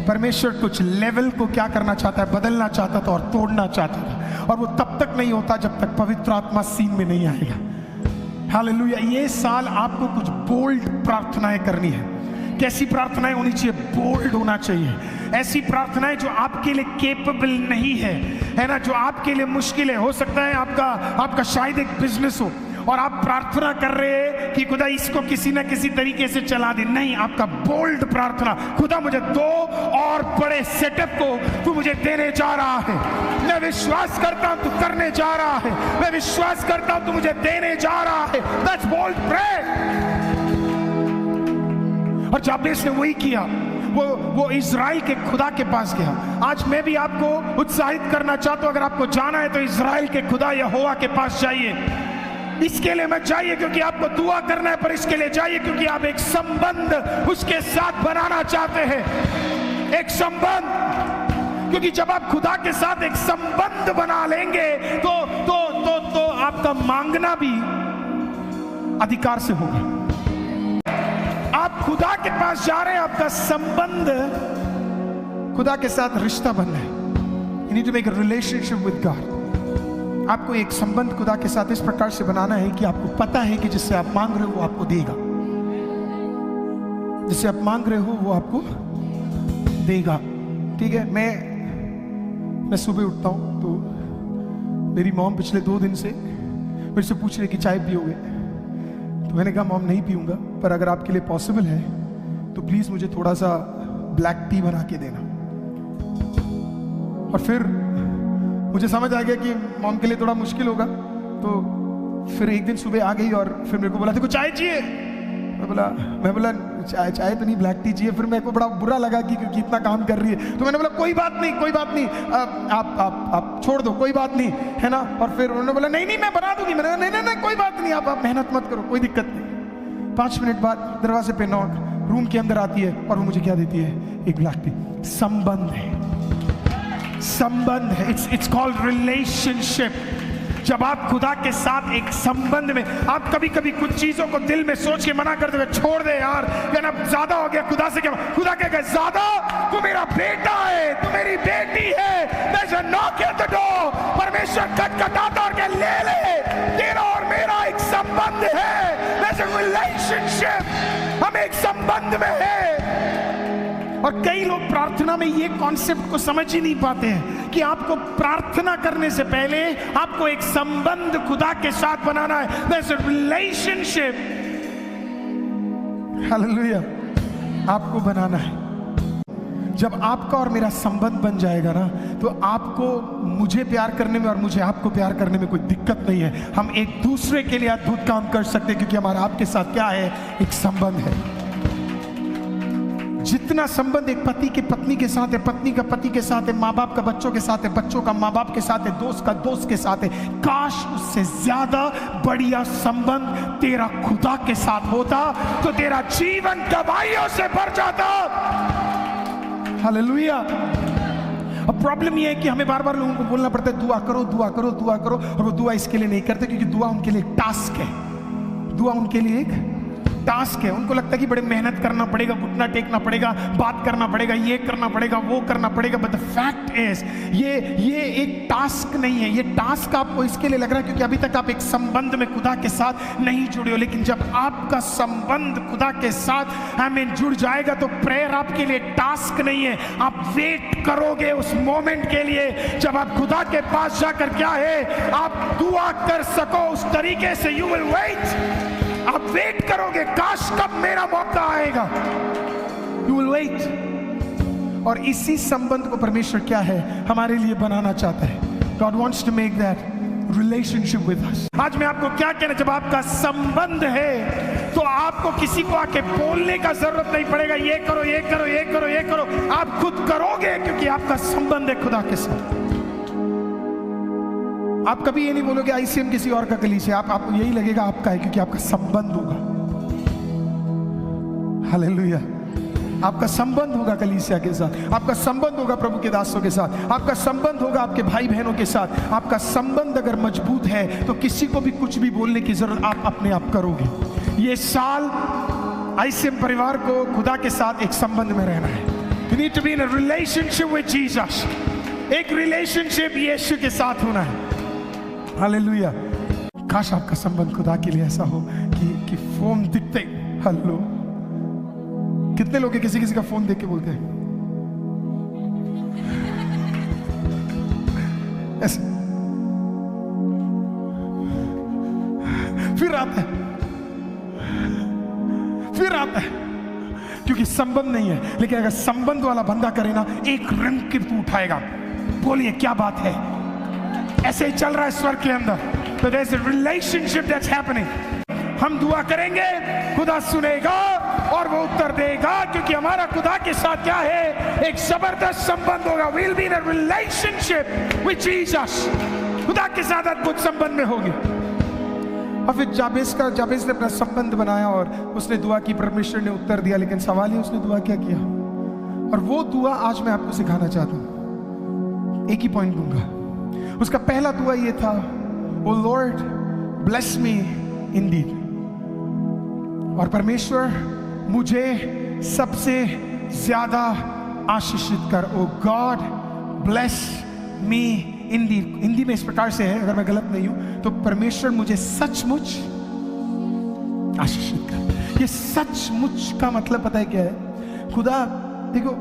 परमेश्वर कुछ लेवल को क्या करना चाहता है? बदलना चाहता था और तोड़ना चाहता था। और वो तब तक नहीं होता जब तक पवित्र आत्मा सीन में नहीं आएगा। हालेलुया। ये साल आपको कुछ बोल्ड प्रार्थनाएं करनी है। कैसी प्रार्थनाएं होनी चाहिए? बोल्ड होना चाहिए। ऐसी प्रार्थनाएं जो आपके लिए केपेबल नहीं है ना, जो आपके लिए मुश्किल है। हो सकता है आपका शायद एक बिजनेस हो और आप प्रार्थना कर रहे हैं कि खुदा इसको किसी ना किसी तरीके से चला दे। नहीं, आपका बोल्ड प्रार्थना, खुदा मुझे 2 और बड़े सेटअप को तू मुझे देने जा रहा है। मैं विश्वास करता हूं तू करने जा रहा है। मैं विश्वास करता हूं तू मुझे देने जा रहा है। That's bold prayer. और जाबेस ने वही किया। वो इज़राइल के खुदा के पास गया। आज मैं भी आपको उत्साहित करना चाहता हूं, अगर आपको जाना है तो इज़राइल के खुदा यहोवा के पास जाइए। इसके लिए मत जाइए क्योंकि आपको दुआ करना है, पर इसके लिए जाइए क्योंकि आप एक संबंध उसके साथ बनाना चाहते हैं। एक संबंध, क्योंकि जब आप खुदा के साथ एक संबंध बना लेंगे तो आपका मांगना भी अधिकार से होगा। आप खुदा के पास जा रहे हैं, आपका संबंध खुदा के साथ रिश्ता बनना है। You need to make a relationship with God। आपको एक संबंध खुदा के साथ इस प्रकार से बनाना है कि आपको पता है कि जिससे आप मांग रहे हो वो आपको देगा। जिससे आप मांग रहे हो वो आपको देगा। ठीक है। मैं सुबह उठता हूं तो मेरी मॉम पिछले 2 दिन से मेरे से पूछ रही कि चाय पियोगे? तो मैंने कहा मॉम नहीं पीऊंगा, पर अगर आपके लिए पॉसिबल है तो प्लीज मुझे थोड़ा सा ब्लैक टी बना के देना। और फिर मुझे समझ आ गया कि मॉम के लिए थोड़ा मुश्किल होगा, तो फिर एक दिन सुबह आ गई और फिर मेरे को बोला, देखो चाय चाहिए? मैं बोला चाय तो नहीं, ब्लैक टी चाहिए। फिर मेरे को बड़ा बुरा लगा कि इतना काम कर रही है। तो मैंने बोला कोई बात नहीं, आप छोड़ दो, कोई बात नहीं, है ना। और फिर उन्होंने बोला नहीं मैं बना दूंगी। मैंने कहा नहीं कोई बात नहीं, आप मेहनत मत करो, कोई दिक्कत नहीं। 5 मिनट बाद दरवाजे पे नॉक, रूम के अंदर आती है और वो मुझे क्या देती है? एक ब्लैक टी। संबंध है। It's called relationship. जब आप खुदा के साथ एक संबंध में, आप कभी कुछ चीजों को दिल में सोच के मना करते हुए छोड़ दे यार, ना ज्यादा हो गया। खुदा से क्या? खुदा क्या कहे? ज्यादा? तू मेरा बेटा है, तू मेरी बेटी है। There's a knock at the door। परमेश्वर खटखटाता और क्या? ले तेरा और मेरा एक संबंध है। There's a relationship। हम एक संबंध में है। और कई लोग प्रार्थना में ये कॉन्सेप्ट को समझ ही नहीं पाते हैं कि आपको प्रार्थना करने से पहले आपको एक संबंध खुदा के साथ बनाना है। There's a relationship। हालेलुया। आपको बनाना है। जब आपका और मेरा संबंध बन जाएगा ना, तो आपको मुझे प्यार करने में और मुझे आपको प्यार करने में कोई दिक्कत नहीं है। हम एक दूसरे के लिए अद्भुत काम कर सकते हैं, क्योंकि हमारा आपके साथ क्या है, एक संबंध है। जितना संबंध एक पति के पत्नी के साथ है, पत्नी का पति के साथ है, माँ बाप का बच्चों के साथ है, बच्चों का माँ बाप के साथ है, दोस्त का दोस्त के साथ है, काश उससे ज्यादा बढ़िया संबंध तेरा खुदा के साथ होता, तो तेरा जीवन गवाहियों से भर जाता। हालेलुया। अब प्रॉब्लम यह है कि हमें बार बार लोगों को बोलना पड़ता है दुआ करो दुआ करो दुआ करो, और वो दुआ इसके लिए नहीं करते क्योंकि दुआ उनके लिए एक टास्क है। दुआ उनके लिए एक टास्क है। उनको लगता है कि बड़े मेहनत करना पड़ेगा, घुटना टेकना पड़ेगा, बात करना पड़ेगा, ये करना पड़ेगा, वो करना पड़ेगा। बट द फैक्ट इज ये एक टास्क नहीं है। ये टास्क आपको इसके लिए लग रहा है क्योंकि अभी तक आप एक संबंध में खुदा के साथ नहीं जुड़े हो। लेकिन जब आपका संबंध खुदा के साथ जुड़ जाएगा तो प्रेयर आपके लिए टास्क नहीं है। आप वेट करोगे उस मोमेंट के लिए जब आप खुदा के पास जाकर क्या है, आप दुआ कर सको उस तरीके से। You will wait. आप वेट करोगे, काश कब मेरा मौका आएगा। You will wait. और इसी संबंध को परमेश्वर क्या है, हमारे लिए बनाना चाहता है। God wants to make that relationship with us. आज मैं आपको क्या कहना, जब आपका संबंध है तो आपको किसी को आके बोलने का जरूरत नहीं पड़ेगा, ये करो ये करो ये करो ये करो। आप खुद करोगे क्योंकि आपका संबंध है खुदा के साथ। आप कभी ये नहीं बोलोगे आईसीएम किसी और का कलीसिया, आपको यही लगेगा आपका है, क्योंकि आपका संबंध होगा। हालेलुया। आपका संबंध होगा कलीसिया के साथ, आपका संबंध होगा प्रभु के दासों के साथ, आपका संबंध होगा आपके भाई बहनों के साथ। आपका संबंध अगर मजबूत है तो किसी को भी कुछ भी बोलने की जरूरत आप अपने आप करोगे। ये साल आईसीएम परिवार को खुदा के साथ एक संबंध में रहना है। You need to be in a relationship with Jesus। एक रिलेशनशिप यीशु के साथ होना है। हालेलुया। काश आपका संबंध खुदा के लिए ऐसा हो कि फोन दिखते, हेलो, कितने लोग हैं किसी किसी का फोन देख के बोलते हैं ऐसे, फिर आता है क्योंकि संबंध नहीं है। लेकिन अगर संबंध वाला बंदा करे ना, एक रंग की तू उठाएगा, बोलिए क्या बात है, ऐसे ही चल रहा है स्वर्ग के अंदर। तो there is a relationship that's happening. हम दुआ करेंगे, खुदा सुनेगा और वो उत्तर देगा, क्योंकि हमारा खुदा के साथ क्या है, एक जबरदस्त संबंध होगा। We will be in a relationship with Jesus. खुदा के साथ अद्भुत संबंध में होगी। और फिर जाबेज ने अपना संबंध बनाया और उसने दुआ की, परमेश्वर ने उत्तर दिया। लेकिन सवाल है उसने दुआ क्या किया, और वो दुआ आज मैं आपको सिखाना चाहता हूं। एक ही पॉइंट दूंगा। उसका पहला दुआ ये था, O Lord bless me indeed. और परमेश्वर मुझे सबसे ज्यादा आशीषित कर। O God bless me indeed. Hindi में इस प्रकार से है, अगर मैं गलत नहीं हूं तो, परमेश्वर मुझे सचमुच आशीषित कर। ये सचमुच का मतलब पता है क्या है? खुदा देखो,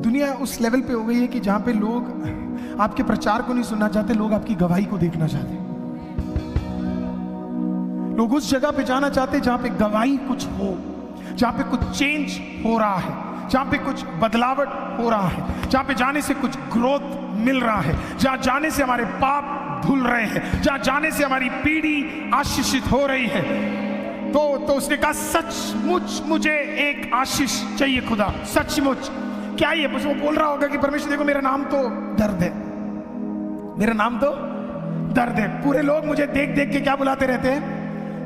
दुनिया उस लेवल पे हो गई है कि जहां पे लोग आपके प्रचार को नहीं सुनना चाहते, लोग आपकी गवाही को देखना चाहते। लोग उस जगह पे जाना चाहते जहां पे गवाही कुछ हो, जहां पे कुछ चेंज हो रहा है, जहां पे कुछ बदलावट हो रहा है, जहां पे जाने से कुछ ग्रोथ मिल रहा है, जहां जाने से हमारे पाप धुल रहे हैं, जहां जाने से हमारी पीढ़ी आशीषित हो रही है। तो उसने कहा सचमुच मुझे एक आशीष चाहिए खुदा, सचमुच। क्या ये वो बोल रहा होगा कि परमेश्वर देखो मेरा नाम तो दर्द है, मेरा नाम तो दर्द है। पूरे लोग मुझे देख देख के क्या बुलाते रहते हैं,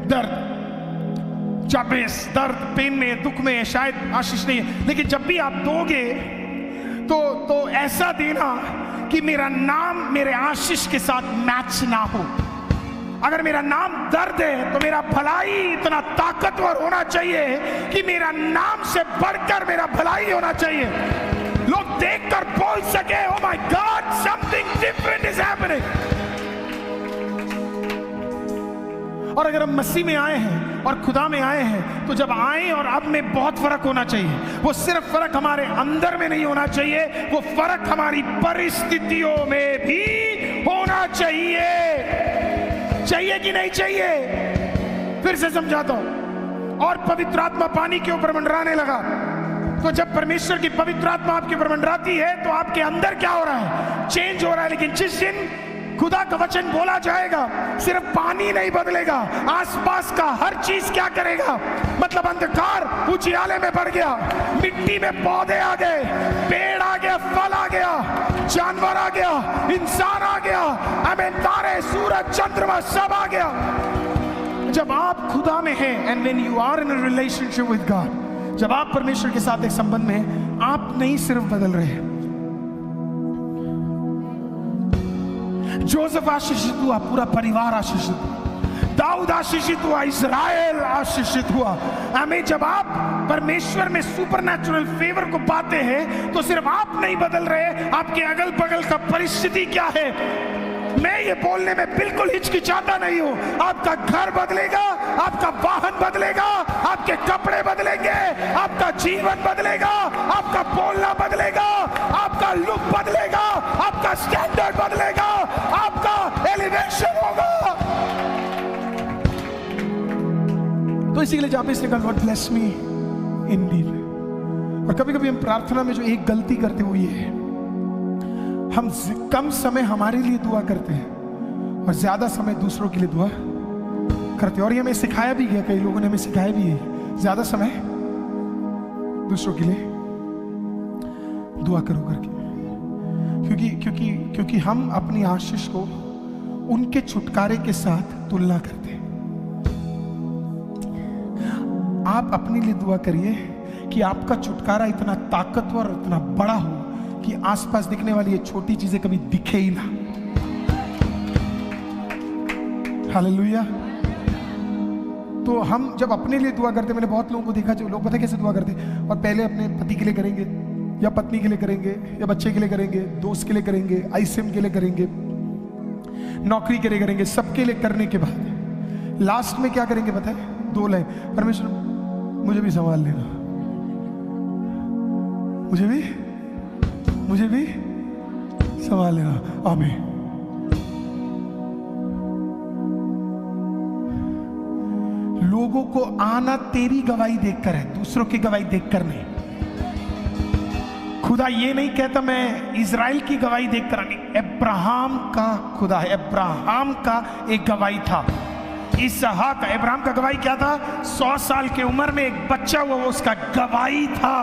दर्द। जाबेस दर्द, पेन में, दुख में, शायद आशीष नहीं है। लेकिन जब भी आप दोगे तो ऐसा देना कि मेरा नाम मेरे आशीष के साथ मैच ना हो। अगर मेरा नाम दर्द है तो मेरा भलाई इतना ताकतवर होना चाहिए कि मेरा नाम से बढ़कर मेरा भलाई होना चाहिए। लोग देखकर बोल सके, oh my God something different is happening. और अगर हम मसीह में आए हैं और खुदा में आए हैं तो जब आए और अब में बहुत फर्क होना चाहिए। वो सिर्फ फर्क हमारे अंदर में नहीं होना चाहिए, वो फर्क हमारी परिस्थितियों में भी होना चाहिए। चाहिए कि नहीं चाहिए? फिर से समझाता हूं। और पवित्र आत्मा पानी के ऊपर मंडराने लगा। तो जब परमेश्वर की पवित्र आत्मा आपके ऊपर मंडराती है तो आपके अंदर क्या हो रहा है? चेंज हो रहा है। लेकिन जिस दिन खुदा का वचन बोला जाएगा, सिर्फ पानी नहीं बदलेगा, आसपास का हर चीज क्या करेगा? मतलब अंधकार उजियाले में बढ़ गया, मिट्टी में पौधे आ गए, पेड़ आ गया, फल आ गया, जानवर आ गया, इंसान आ गया, हमें तारे, सूरज, चंद्रमा सब आ गया। जब आप खुदा में हैं, and when you are in a relationship with God, जब आप परमेश्वर के साथ एक संबंध में हैं, आप नहीं सिर्फ बदल रहे हैं। जोसेफ आशीषित हुआ, पूरा परिवार आशीषित हुआ, दाऊद आशीषित हुआ, इज़राइल आशीषित हुआ। हमें जब आप परमेश्वर में सुपरनैचुरल फेवर को पाते हैं तो सिर्फ आप नहीं बदल रहे, आपके अगल बगल का परिस्थिति क्या है। मैं ये बोलने में बिल्कुल हिचकिचाता नहीं हूं। आपका घर बदलेगा, आपका वाहन बदलेगा, आपके कपड़े बदलेंगे, आपका जीवन बदलेगा, आपका बोलना बदलेगा, आपका लुक बदलेगा, आपका स्टैंडर्ड बदलेगा, आपका एलिवेशन होगा। तो इसीलिए जहां पे इसने कहा गॉड ब्लेस मी इंडीड। और कभी कभी हम प्रार्थना में जो एक गलती करते हुए है, हम कम समय हमारे लिए दुआ करते हैं और ज्यादा समय दूसरों के लिए दुआ करते हैं। और ये हमें सिखाया भी गया, कई लोगों ने हमें सिखाया भी है, ज्यादा समय दूसरों के लिए दुआ करो करके। क्योंकि हम अपनी आशीष को उनके छुटकारे के साथ तुलना करते हैं। आप अपने लिए दुआ करिए कि आपका छुटकारा इतना ताकतवर और इतना बड़ा हो कि आसपास दिखने वाली ये छोटी चीजें कभी दिखे ही ना। हालेलुया। तो हम जब अपने लिए दुआ करते, मैंने बहुत लोगों को देखा, जो लोग पता कैसे दुआ करते, और पहले अपने पति के लिए करेंगे या पत्नी के लिए करेंगे या बच्चे के लिए करेंगे, दोस्त के लिए करेंगे, आईसीएम के लिए करेंगे, नौकरी के लिए करेंगे, सबके लिए करने के बाद लास्ट में क्या करेंगे पता है? 2 लाइन, परमेश्वर मुझे भी संभाल लेना, मुझे भी संभाल लेना, आमीन। लोगों को आना तेरी गवाही देखकर है, दूसरों की गवाही देखकर नहीं। खुदा ये नहीं कहता मैं इज़राइल की गवाही देखकर नहीं, अब्राहम का खुदा है। अब्राहम का एक गवाही था, इसहाक। अब्राहम का गवाही क्या था? 100 साल की उम्र में एक बच्चा हुआ, वो उसका गवाही था।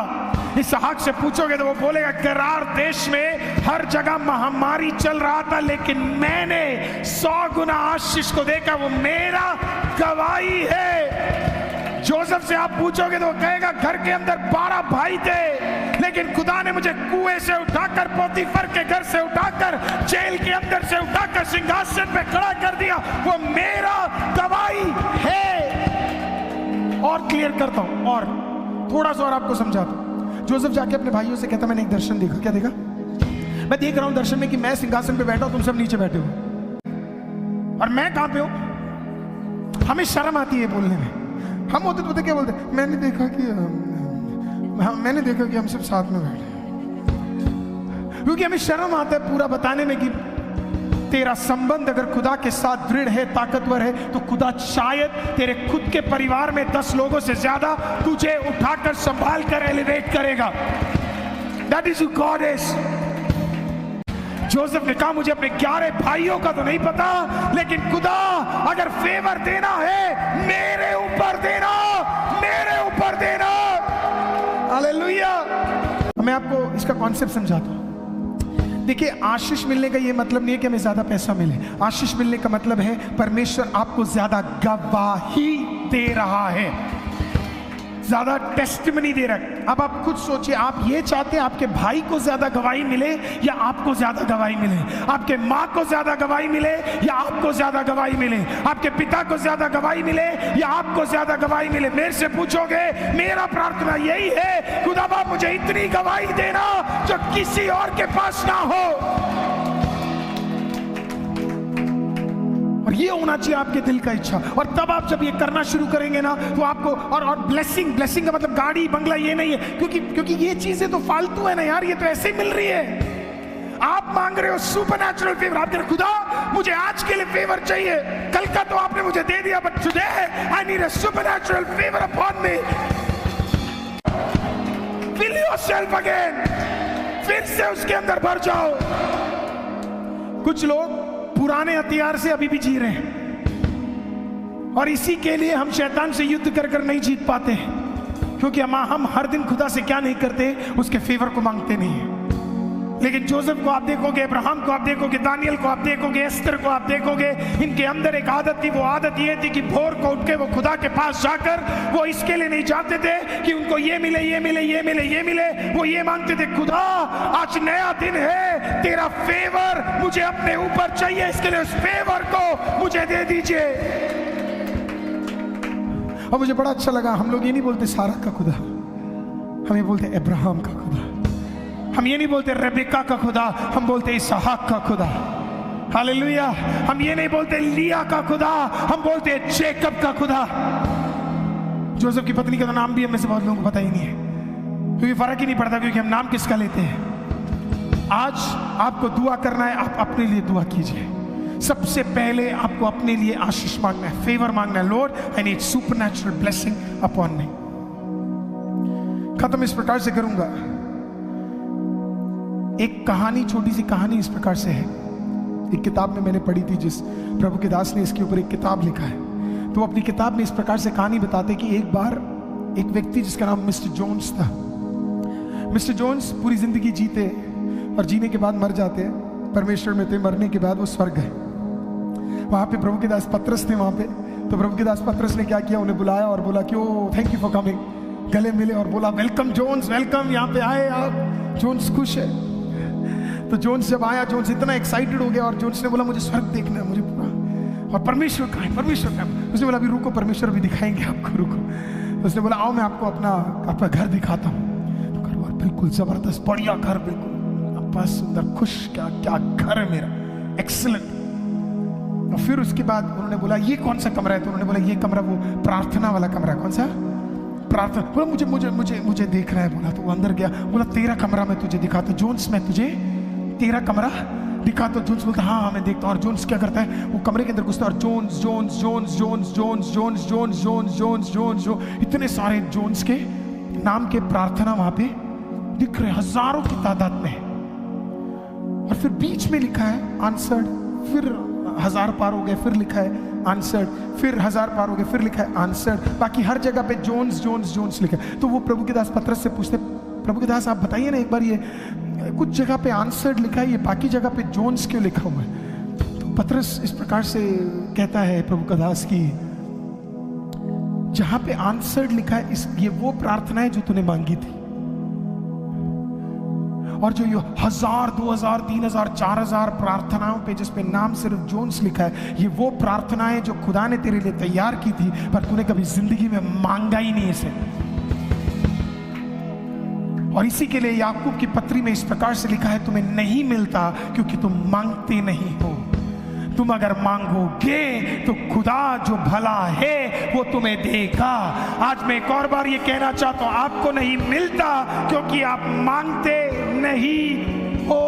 इसहाक से पूछोगे तो वो बोलेगा गरार देश में हर जगह महामारी चल रहा था, लेकिन मैंने 100 गुना आशीष को देखा, वो मेरा गवाही है। जोसेफ से आप पूछोगे तो वो कहेगा घर के अंदर 12 भाई थे, लेकिन खुदा ने मुझे कुएं से उठाकर, पोतीफर के घर से उठाकर, जेल के अंदर से उठाकर सिंहासन पे खड़ा कर दिया, वो मेरा गवाही है। और क्लियर करता हूं, और थोड़ा सा और आपको समझाता हूं। जोसेफ जाके अपने भाइयों से कहता मैंने एक दर्शन देखा। क्या देखा? मैं देख रहा हूं दर्शन में कि मैं सिंहासन पे बैठा हूं, तुम सब नीचे बैठे हो, और मैं कहां पे हूं? हमें शर्म आती है बोलने में। हम होते तो क्या बोलते? मैंने देखा कि हम सब साथ में बैठे, क्योंकि हमें शर्म आता है पूरा बताने में कि तेरा संबंध अगर खुदा के साथ दृढ़ है, ताकतवर है, तो खुदा शायद तेरे खुद के परिवार में 10 लोगों से ज्यादा तुझे उठाकर संभाल कर एलिवेट करेगा। That is who God is. Joseph ने कहा मुझे अपने 11 भाइयों का तो नहीं पता, लेकिन खुदा अगर फेवर देना है मेरे ऊपर देना, मेरे ऊपर देना। हालेलुया। मैं आपको इसका कॉन्सेप्ट समझाता हूं। देखिए, आशीष मिलने का ये मतलब नहीं है कि हमें ज्यादा पैसा मिले। आशीष मिलने का मतलब है परमेश्वर आपको ज्यादा गवाही दे रहा है, ज्यादा टेस्टिमनी दे रहा है। अब आप खुद सोचिए, आप ये चाहते हैं आपके भाई को ज्यादा गवाही मिले या आपको ज्यादा गवाही मिले? आपके माँ को ज्यादा गवाही मिले या आपको ज्यादा गवाही मिले? आपके पिता को ज्यादा गवाही मिले या आपको ज्यादा गवाही मिले? मेरे से पूछोगे, मेरा प्रार्थना यही है, खुदा बाप मुझे इतनी गवाही देना जो किसी और के पास ना हो। और ये होना चाहिए आपके दिल का इच्छा। और तब आप जब ये करना शुरू करेंगे ना, तो आपको और ब्लेसिंग का मतलब गाड़ी बंगला ये नहीं है, क्योंकि ये चीजें तो फालतू है ना यार, ये तो ऐसे ही मिल रही है। आप मांग रहे हो सुपरनैचुरल फेवर, आप कह रहे खुदा मुझे आज के लिए फेवर चाहिए, कल का तो आपने मुझे दे दिया, but today I need a supernatural favour upon me. Fill fill yourself again, फिर से उसके अंदर भर जाओ। कुछ लोग पुराने हथियार से अभी भी जी रहे हैं और इसी के लिए हम शैतान से युद्ध कर कर नहीं जीत पाते, क्योंकि हम हर दिन खुदा से क्या नहीं करते, उसके फेवर को मांगते नहीं है। लेकिन जोसेफ को आप देखोगे, अब्राहम को आप देखोगे, दानियल को आप देखोगे, एस्तर को आप देखोगे, इनके अंदर एक आदत थी। वो आदत ये थी कि भोर को उठ के वो खुदा के पास जाकर वो इसके लिए नहीं जाते थे कि उनको ये मिले, ये मिले, ये मिले, ये मिले। वो ये मांगते थे, खुदा आज नया दिन है, तेरा फेवर मुझे अपने ऊपर चाहिए, इसके लिए उस फेवर को मुझे दे दीजिए। और मुझे बड़ा अच्छा लगा, हम लोग ये नहीं बोलते सारा का खुदा, हम ये बोलते अब्राहम का खुदा। हम ये नहीं बोलते रेबेका का खुदा, हम बोलते इसहाक का खुदा। हालेलुया। हम ये नहीं बोलते लिया का खुदा, हम बोलते जेकब का खुदा। जोसेफ की पत्नी का तो नाम भी हम में से बहुत लोगों को पता ही नहीं है, क्योंकि फर्क ही नहीं पड़ता, क्योंकि हम नाम किसका लेते हैं। आज आपको दुआ करना है, आप अपने लिए दुआ कीजिए। सबसे पहले आपको अपने लिए आशीष मांगना है, फेवर मांगना है। Lord I need supernatural blessing upon मी। खत्म इस प्रकार से करूंगा। एक कहानी, छोटी सी कहानी इस प्रकार से है, एक किताब में मैंने पढ़ी थी, जिस प्रभु के दास ने इसके ऊपर एक किताब लिखा है। तो अपनी किताब में इस प्रकार से कहानी बताते कि एक बार एक व्यक्ति जिसका नाम मिस्टर जोन्स था। मिस्टर जोन्स पूरी जिंदगी जीते और जीने के बाद मर जाते, परमेश्वर में थे, मरने के बाद वो स्वर्ग गए। वहां पे प्रभु के दास पतरस थे वहां पे। तो प्रभु के दास पतरस ने क्या किया, उन्हें बुलाया और बोला कि ओ थैंक यू फॉर कमिंग, गले मिले और बोला वेलकम जोन्स, वेलकम, यहाँ पे आए आप। जोन्स खुश है। तो जोन्स जब आया, जोन्स इतना एक्साइटेड हो गया और जोन्स ने बोला मुझे स्वर्ग देखना है, मुझे पूरा, और परमेश्वर कहाँ है, परमेश्वर कहाँ है। उसने बोला अभी रुको, परमेश्वर भी दिखाएंगे आपको, रुको। तो उसने बोला आओ मैं आपको आपका घर दिखाता हूँ। तो घर बिल्कुल जबरदस्त, बढ़िया घर, बिल्कुल बस सुंदर, खुश, क्या क्या घर है मेरा, एक्सीलेंट। और फिर उसके बाद उन्होंने बोला ये कौन सा कमरा है। तो उन्होंने बोला ये कमरा वो प्रार्थना वाला कमरा है। कौन सा प्रार्थना? बोला मुझे मुझे मुझे मुझे देखना है। बोला तो वो अंदर गया, बोला तेरा कमरा मैं तुझे दिखाता हूँ जोन्स, मैं तुझे तेरा कमरा दिखा। तो जोन्स बोलता हाँ मैं देखता हूँ। और जोन्स क्या करता है, वो कमरे के अंदर घुसता है और जोन्स जोन्स जोन्स जोन्स जोन्स जोन्स जोन्स जोन्स जोन्स जोन्स जो इतने सारे जोन्स के नाम के प्रार्थना वहां पे दिख रहे, हजारों की तादाद में। और फिर बीच में लिखा है आंसर्ड, फिर 1000 पार हो गए, फिर लिखा है आंसर्ड, फिर 1000 पार हो गए, फिर लिखा है आंसर्ड। बाकी हर जगह पे जोन्स जोन्स जोन्स लिखा है। तो वो प्रभु के दास पतरस से पूछते, प्रभु के दास आप बताइए ना एक बार, ये कुछ जगह पे आंसर्ड लिखा है, ये बाकी जगह पे जोन्स क्यों लिखा हुआ है? तो पतरस इस प्रकार से कहता है प्रभु का दास की जहां पे आंसर्ड लिखा है ये वो प्रार्थना है जो तूने मांगी थी, और जो ये 1000 2000 3000 4000 प्रार्थनाओं पे जिस पे नाम सिर्फ जोन्स लिखा है, ये वो प्रार्थनाएं जो खुदा ने तेरे लिए तैयार की थी, पर तूने कभी जिंदगी में मांगा ही नहीं इसे। और इसी के लिए याकूब की पत्री में इस प्रकार से लिखा है, तुम्हें नहीं मिलता क्योंकि तुम मांगते नहीं हो। तुम अगर मांगोगे तो खुदा जो भला है वो तुम्हें देगा। आज मैं एक और बार ये कहना चाहता हूं, आपको नहीं मिलता क्योंकि आप मांगते नहीं हो।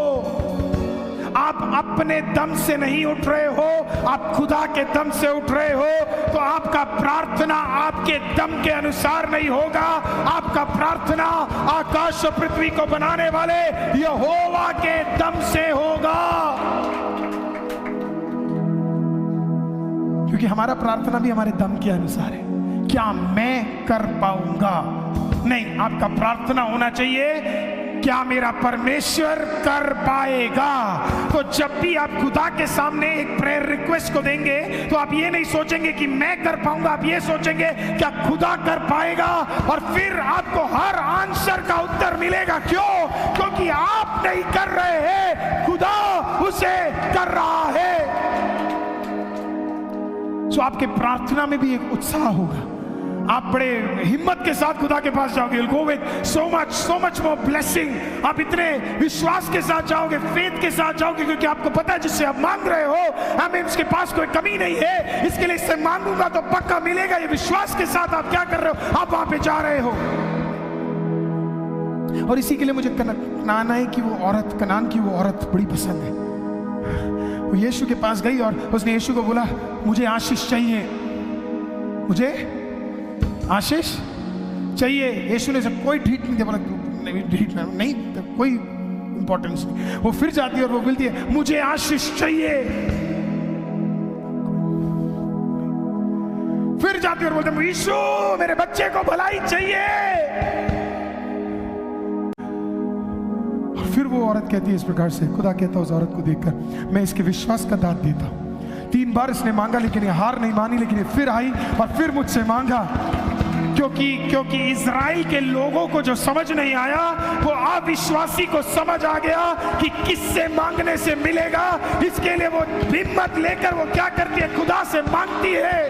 आप अपने दम से नहीं उठ रहे हो, आप खुदा के दम से उठ रहे हो। तो आपका प्रार्थना आपके दम के अनुसार नहीं होगा, आपका प्रार्थना आकाश और पृथ्वी को बनाने वाले यहोवा के दम से होगा। क्योंकि हमारा प्रार्थना भी हमारे दम के अनुसार है। क्या मैं कर पाऊंगा? नहीं, आपका प्रार्थना होना चाहिए क्या मेरा परमेश्वर कर पाएगा। तो जब भी आप खुदा के सामने एक प्रेयर रिक्वेस्ट को देंगे तो आप ये नहीं सोचेंगे कि मैं कर पाऊंगा, आप ये सोचेंगे क्या खुदा कर पाएगा। और फिर आपको हर आंसर का उत्तर मिलेगा। क्यों? क्योंकि आप नहीं कर रहे हैं, खुदा उसे कर रहा है। तो आपके प्रार्थना में भी एक उत्साह होगा, आप बड़े हिम्मत के साथ खुदा के पास जाओगे। You'll go with so much more blessing। आप इतने विश्वास के साथ जाओगे, फेथ के साथ जाओगे, क्योंकि आपको पता है जिससे आप मांग रहे हो हमें उसके पास कोई कमी नहीं है, इसके लिए इससे मांगूंगा तो पक्का मिलेगा। ये विश्वास के साथ आप क्या कर रहे हो, आप वहां पे जा रहे हो। और इसी के लिए मुझे कनान की वो औरत बड़ी पसंद है। वो यीशु के पास गई और उसने यीशु को बोला मुझे आशीष चाहिए, मुझे आशीष चाहिए। यीशु ने कोई ठीक नहीं दिया, बोला नहीं, कोई इंपॉर्टेंस नहीं। वो फिर जाती है और वो बोलती है मुझे आशीष चाहिए। फिर जाती है और बोलते हैं यीशु मेरे बच्चे को भलाई चाहिए। और फिर वो औरत कहती है इस प्रकार से, खुदा कहता है उस औरत को देखकर मैं इसके विश्वास का दान देता हूं। 3 बार इसने मांगा लेकिन ये हार नहीं मानी, लेकिन ये फिर आई और फिर मुझसे मांगा, क्योंकि इज़राइल के लोगों को जो समझ नहीं आया वो अविश्वासी को समझ आ गया कि किससे मांगने से मिलेगा। इसके लिए वो हिम्मत लेकर वो क्या करती है, खुदा से मांगती है।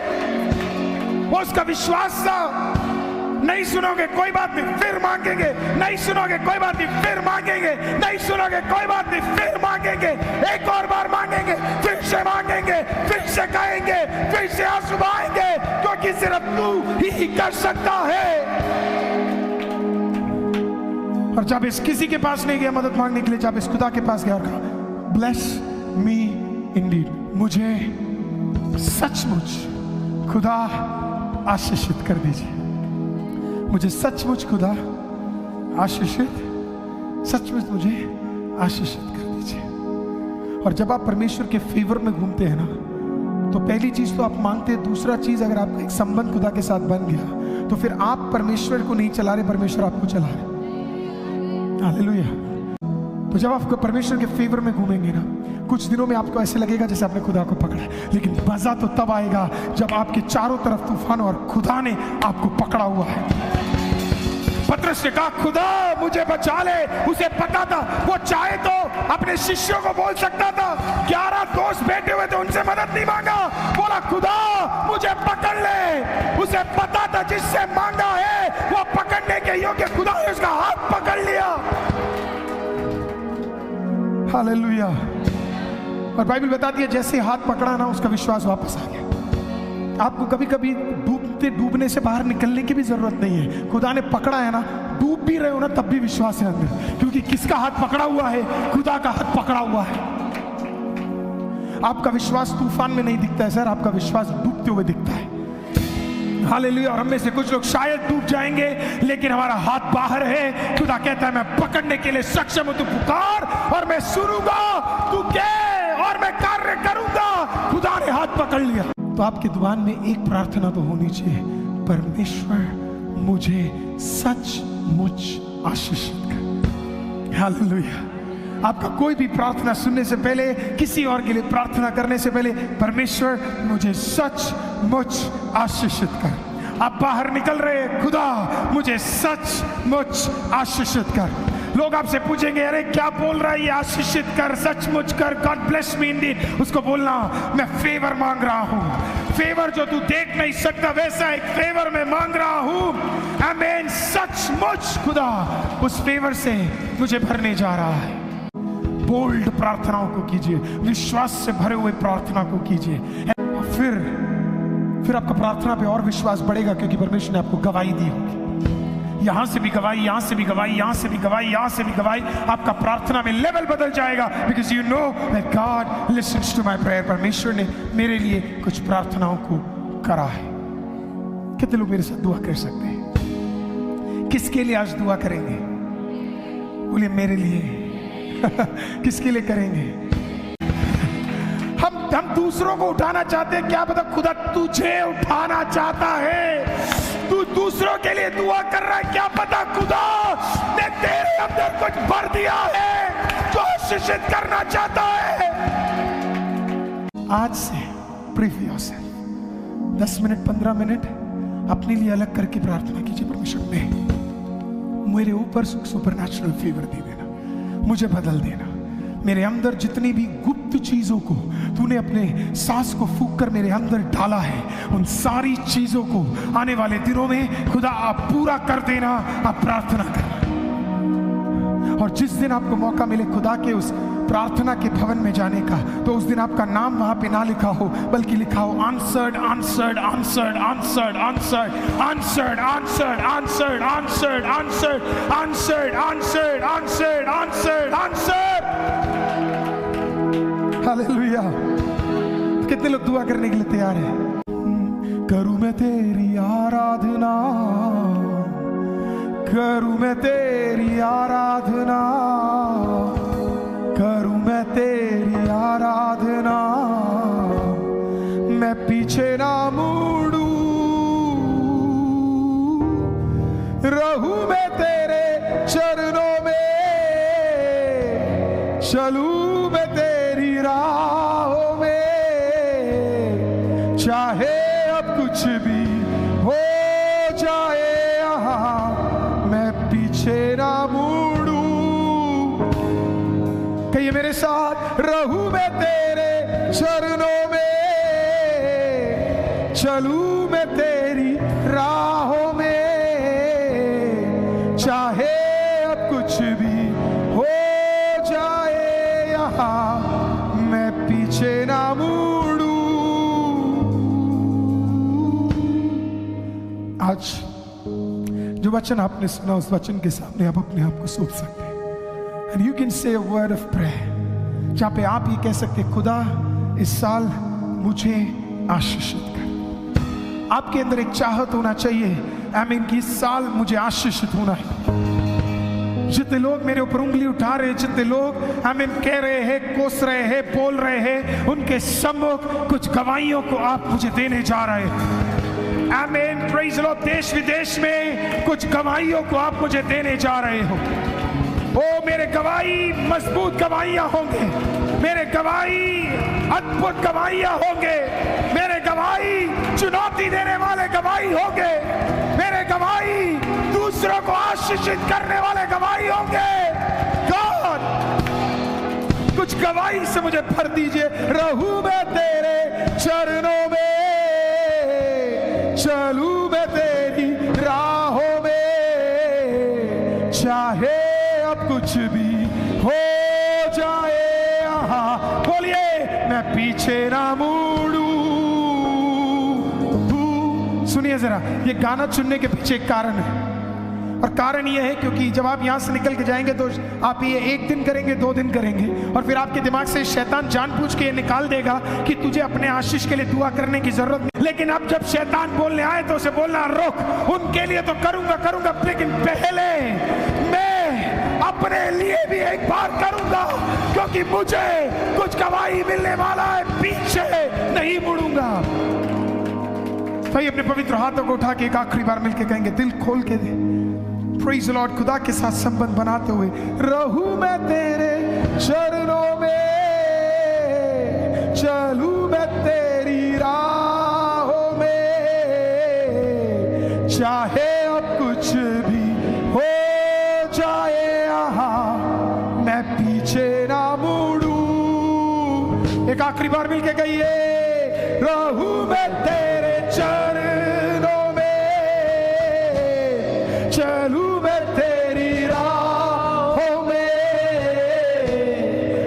वो उसका विश्वास था, नहीं सुनोगे कोई बात नहीं, फिर मांगेंगे, नहीं सुनोगे कोई बात नहीं, फिर मांगेंगे, नहीं सुनोगे कोई बात नहीं, फिर मांगेंगे, एक और बार मांगेंगे, फिर से मांगेंगे, फिर से कहेंगे, फिर से आंसू बहाएंगे, क्योंकि सिर्फ तू ही कर सकता है। और जब इस किसी के पास नहीं गया मदद मांगने के लिए, जब इस खुदा के पास गया और कहा ब्लेस मी इंडीड, मुझे सचमुच खुदा आशीषित कर दीजिए, मुझे सचमुच खुदा आशीषित, सचमुच मुझे आशीषित कर दीजिए। और जब आप परमेश्वर के फेवर में घूमते हैं ना, तो पहली चीज तो आप मांगते हैं, दूसरा चीज अगर आपका एक संबंध खुदा के साथ बन गया तो फिर आप परमेश्वर को नहीं चला रहे, परमेश्वर आपको चला रहे। हालेलुया। तो जब आप परमेश्वर के फेवर में घूमेंगे ना, कुछ दिनों में आपको ऐसे लगेगा जैसे आपने खुदा को पकड़ा, लेकिन मजा तो तब आएगा जब आपके चारों तरफ तूफान और खुदा ने आपको पकड़ा हुआ है। पतरस ने कहा खुदा मुझे बचा ले, उसे पता था वो चाहे तो अपने शिष्यों को बोल सकता था, 11 दोस्त बैठे हुए थे उनसे मदद नहीं मांगा, बोला खुदा मुझे पकड़ ले। उसे पता था जिससे मांगा है वो पकड़ने के योग्य, खुदा ने उसका हाथ पकड़ लिया। हालेलुया। और बाइबल बताती है जैसे हाथ पकड़ा ना, उसका विश्वास वापस आ गया। आपको कभी कभी डूबने से बाहर निकलने की भी जरूरत नहीं है। खुदा ने पकड़ा है ना, डूब भी रहे हो ना तब भी विश्वास है अंदर, क्योंकि किसका हाथ पकड़ा हुआ है, खुदा का हाथ पकड़ा हुआ है। आपका विश्वास तूफान में नहीं दिखता है सर, आपका विश्वास डूबते हुए दिखता है। हालेलुया। और हम में से कुछ लोग शायद डूब जाएंगे, लेकिन हमारा हाथ बाहर है। खुदा कहता है मैं पकड़ने के लिए सक्षम हूं, तू पुकार और मैं सुनूंगा, तू कह और मैं कार्य करूंगा। खुदा ने हाथ पकड़ लिया। तो आपके दुआन में एक प्रार्थना तो होनी चाहिए, परमेश्वर मुझे सचमुच आशीषित कर। हालेलुया। आपका कोई भी प्रार्थना सुनने से पहले, किसी और के लिए प्रार्थना करने से पहले, परमेश्वर मुझे सचमुच आशीषित कर। आप बाहर निकल रहे हैं, खुदा मुझे सचमुच आशीषित कर। लोग आपसे पूछेंगे अरे क्या बोल रहा है ये, आशीषित कर, सचमुच कर, गॉड ब्लेस मी इंडीड। उसको बोलना मैं फेवर मांग रहा हूं, फेवर जो तू देख नहीं सकता वैसा एक फेवर मैं मांग रहा हूं। आमीन। सचमुच खुदा उस फेवर से मुझे भरने जा रहा है। बोल्ड प्रार्थनाओं को कीजिए, विश्वास से भरे हुए प्रार्थना को कीजिए, फिर आपका प्रार्थना पे और विश्वास बढ़ेगा, क्योंकि परमेश्वर ने आपको गवाही दी होगी। यहां से भी गवाही, यहां से भी गवाही, यहां से भी गवाही, यहां से भी गवाही। आपका प्रार्थना में लेवल बदल जाएगा, because you know that God listens to my prayer. परमेश्वर ने मेरे लिए कुछ प्रार्थनाओं को करा है। कितने लोग मेरे साथ दुआ कर सकते हैं? किसके लिए आज दुआ करेंगे? बोलिए मेरे लिए। किसके लिए करेंगे? हम दूसरों को उठाना चाहते हैं, क्या पता खुदा तुझे उठाना चाहता है। तू दूसरों के लिए दुआ कर रहा है, क्या पता खुदा ने तेरे अंदर कुछ भर दिया है जो आशीषित करना चाहता है। आज से pray for yourself, 10 minute 15 minute अपने लिए अलग करके प्रार्थना कीजिए, परमेश्वर में मेरे ऊपर सुपरनैचुरल फेवर दे देना, मुझे बदल देना। मेरे अंदर जितनी भी गुप्त चीजों को तूने अपने सांस को फूंक कर मेरे अंदर डाला है, उन सारी चीजों को आने वाले दिनों में खुदा आप पूरा कर देना। आप प्रार्थना करना, और जिस दिन आपको मौका मिले खुदा के उस प्रार्थना के भवन में जाने का, तो उस दिन आपका नाम वहां पे ना लिखा हो, बल्कि लिखा हो answered answered answered answered answered answered answered answered answered answered answered answered answered answered answered. Hallelujah. कितने लोग दुआ करने के लिए तैयार हैं? करूं मैं तेरी आराधना, करूं मैं तेरी आराधना, करूं मैं तेरी आराधना, मैं पीछे ना मुड़ूं, रहूं मैं तेरे चरणों में, चलूं मैं तेरी राहों में, चाहे अब कुछ भी हो जाए यहाँ, मैं पीछे ना मुड़ूं। कहिए मेरे साथ, रहूं मैं तेरे चरणों में, चलूं मैं तेरी राहों में, चाहे अब कुछ भी हो जाए यहाँ, मैं पीछे ना मुड़ूं। आज जो वचन आपने सुना, उस वचन के सामने आप अपने आप को सोच सकते हैं। And you can say a word of prayer, जहाँ पे आप ये कह सकते हैं, खुदा इस साल मुझे आशीषित कर। आपके अंदर एक चाहत होना चाहिए, आमीन, कि इस साल मुझे आशीषित होना है। जितने लोग मेरे ऊपर उंगली उठा रहे हैं, जितने लोग आमीन कह रहे हैं, कोस रहे हैं, बोल रहे हैं, उनके सम्मुख कुछ गवाहियों को आप मुझे देने जा रहे हैं। आमीन, प्रेज़ द लॉर्ड। देश विदेश में कुछ गवाहियों को आप मुझे देने जा रहे हो। ओ मेरे गवाही मजबूत गवाहियां होंगे, मेरे गवाही अद्भुत गवाहियां होंगे, मेरे गवाही चुनौती देने वाले गवाही होंगे, मेरे गवाही दूसरों को आशीषित करने वाले गवाही होंगे। गॉड, कुछ गवाही से मुझे भर दीजिए। रहूं मैं तेरे चरणों में, चलूं मैं तेरी राहों में, चाहे अब कुछ भी हो जाए यहाँ, बोलिए मैं पीछे ना मुड़ूं। सुनिए जरा, ये गाना चुनने के पीछे एक कारण है, और कारण ये है क्योंकि जब आप यहाँ से निकल के जाएंगे तो आप ये एक दिन करेंगे, 2 दिन करेंगे, और फिर आपके दिमाग से शैतान जानबूझ के ये निकाल देगा कि तुझे अपने आशीष के लिए दुआ करने की जरूरत नहीं। लेकिन अब जब शैतान बोलने आए तो उसे बोलना, रुक, उनके लिए तो करूंगा, लेकिन पहले मैं अपने लिए भी एक बार करूंगा, क्योंकि मुझे कुछ गवाही मिलने वाला है, पीछे नहीं मुड़ूंगा। भाई अपने पवित्र हाथों को उठा के एक आखिरी बार मिलके कहेंगे, दिल खोल के दे, प्रेज़ द लॉर्ड, खुदा के साथ संबंध बनाते हुए, रहूं मैं तेरे चरणों में, चलूं मैं तेरी राहों में, चाहे अब कुछ भी हो जाए यहाँ, मैं पीछे ना मुड़ूं। एक आखिरी बार मिलके कहिए, रहूं मैं तेरे चरणों में, चलूं मैं तेरी राहों में,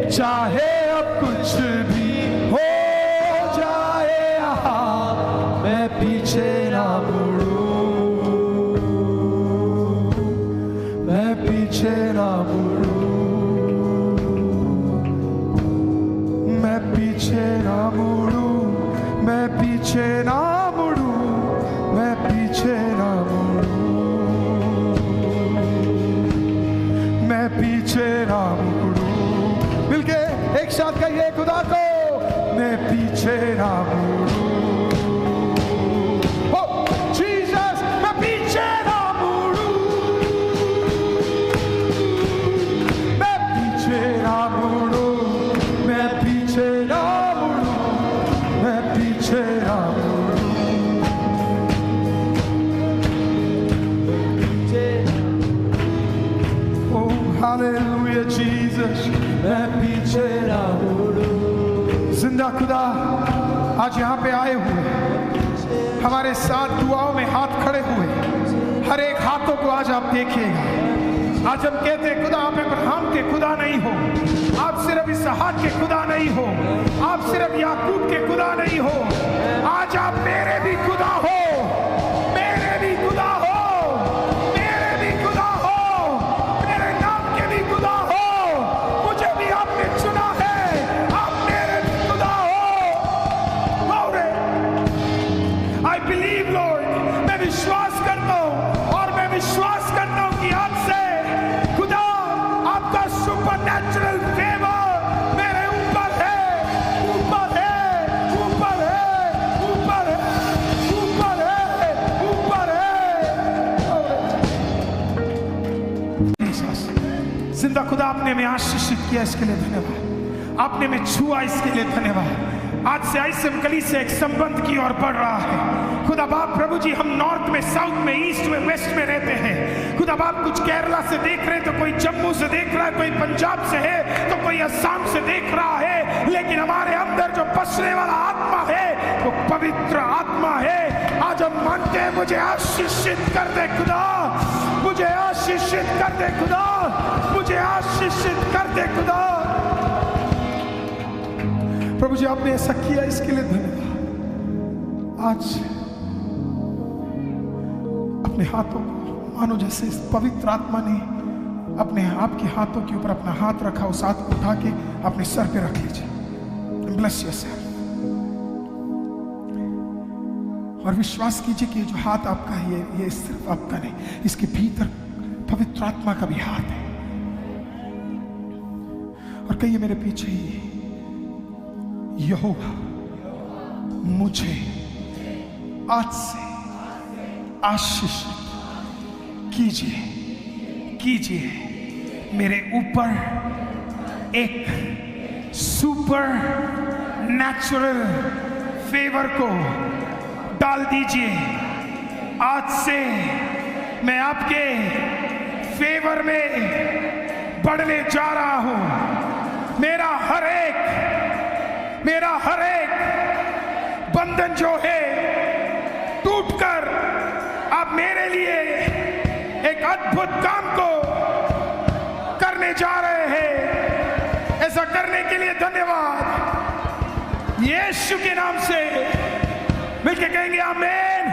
चाहे अब कुछ भी हो जाए यहाँ, मैं पीछे ना मुड़ूं, मैं पीछे ना मुड़ूं, मैं पीछे ना मुड़ूं, मैं पीछे ना मुड़ूं, मैं पीछे ना मुड़ूं, मैं पीछे ना मुड़ूं। मिलके एक साथ कहिए खुदा को, मैं पीछे ना मुड़ूं। ओ जीसस, मैं पीछे ना मुड़ूं, मैं पीछे ना मुड़ूं, मैं पीछे ना मुड़ूं, मैं पीछे ना मुड़ूं। हालेलुया जीसस, मैं पीछे ना मुड़ूं। जिंदा खुदा, आज यहाँ पे आए हुए, हमारे साथ दुआओं में हाथ खड़े हुए हर एक हाथों को आज आप देखिएगा। आज हम कहते हैं, खुदा आप अब्राहम के खुदा नहीं हो, आप सिर्फ इसहाक के खुदा नहीं हो, आप सिर्फ याकूब के खुदा नहीं हो, आज आप मेरे भी खुदा हो, मेरे भी खुदा हो, मेरे भी खुदा हो, मेरे नाम के भी खुदा हो, मुझे भी आपने चुना है, आप मेरे भी खुदा हो। आई बिलीव लॉर्ड, मैं विश्वास करता हूँ, और मैं विश्वास करता हूँ आपने मैं आशीषित किया, इसके लिए धन्यवाद। आपने मैं छुआ, इसके लिए धन्यवाद। आज से आईसीएम कली से एक संबंध की ओर बढ़ रहा है। खुदा बाप प्रभु जी, हम नॉर्थ में, साउथ में, ईस्ट में, वेस्ट में रहते हैं। खुदा बाप कुछ केरला से देख रहे हैं, तो कोई जम्मू से देख रहा है, कोई पंजाब से है, तो कोई असम से देख रहा है, लेकिन हमारे अंदर जो बसने वाला आत्मा है वो पवित्र आत्मा है। आज हम मानते हैं, मुझे आशीषित कर दे खुदा, मुझे आशीषित कर दे खुदा, मुझे आशीषित कर दे खुदा। प्रभु जी, आपने ऐसा किया, इसके लिए धन्यवाद। आज अपने हाथों को मानो जैसे इस पवित्र आत्मा ने अपने आपके हाथों के ऊपर अपना हाथ रखा, उस हाथ को उठा के अपने सर पे रख लीजिए। Bless yourself. और विश्वास कीजिए कि जो हाथ आपका है, ये सिर्फ आपका नहीं, इसके भीतर पवित्र आत्मा का भी हाथ है। और कहिए मेरे पीछे ही, यहोवा मुझे आज से आशीष कीजिए, कीजिए। मेरे ऊपर एक सुपर नेचुरल फेवर को डाल दीजिए। आज से मैं आपके फेवर में बढ़ने जा रहा हूं। मेरा हर एक बंधन जो है टूटकर आप मेरे लिए एक अद्भुत काम को करने जा रहे हैं। ऐसा करने के लिए धन्यवाद। यीशु के नाम से मिलके कहेंगे आमीन।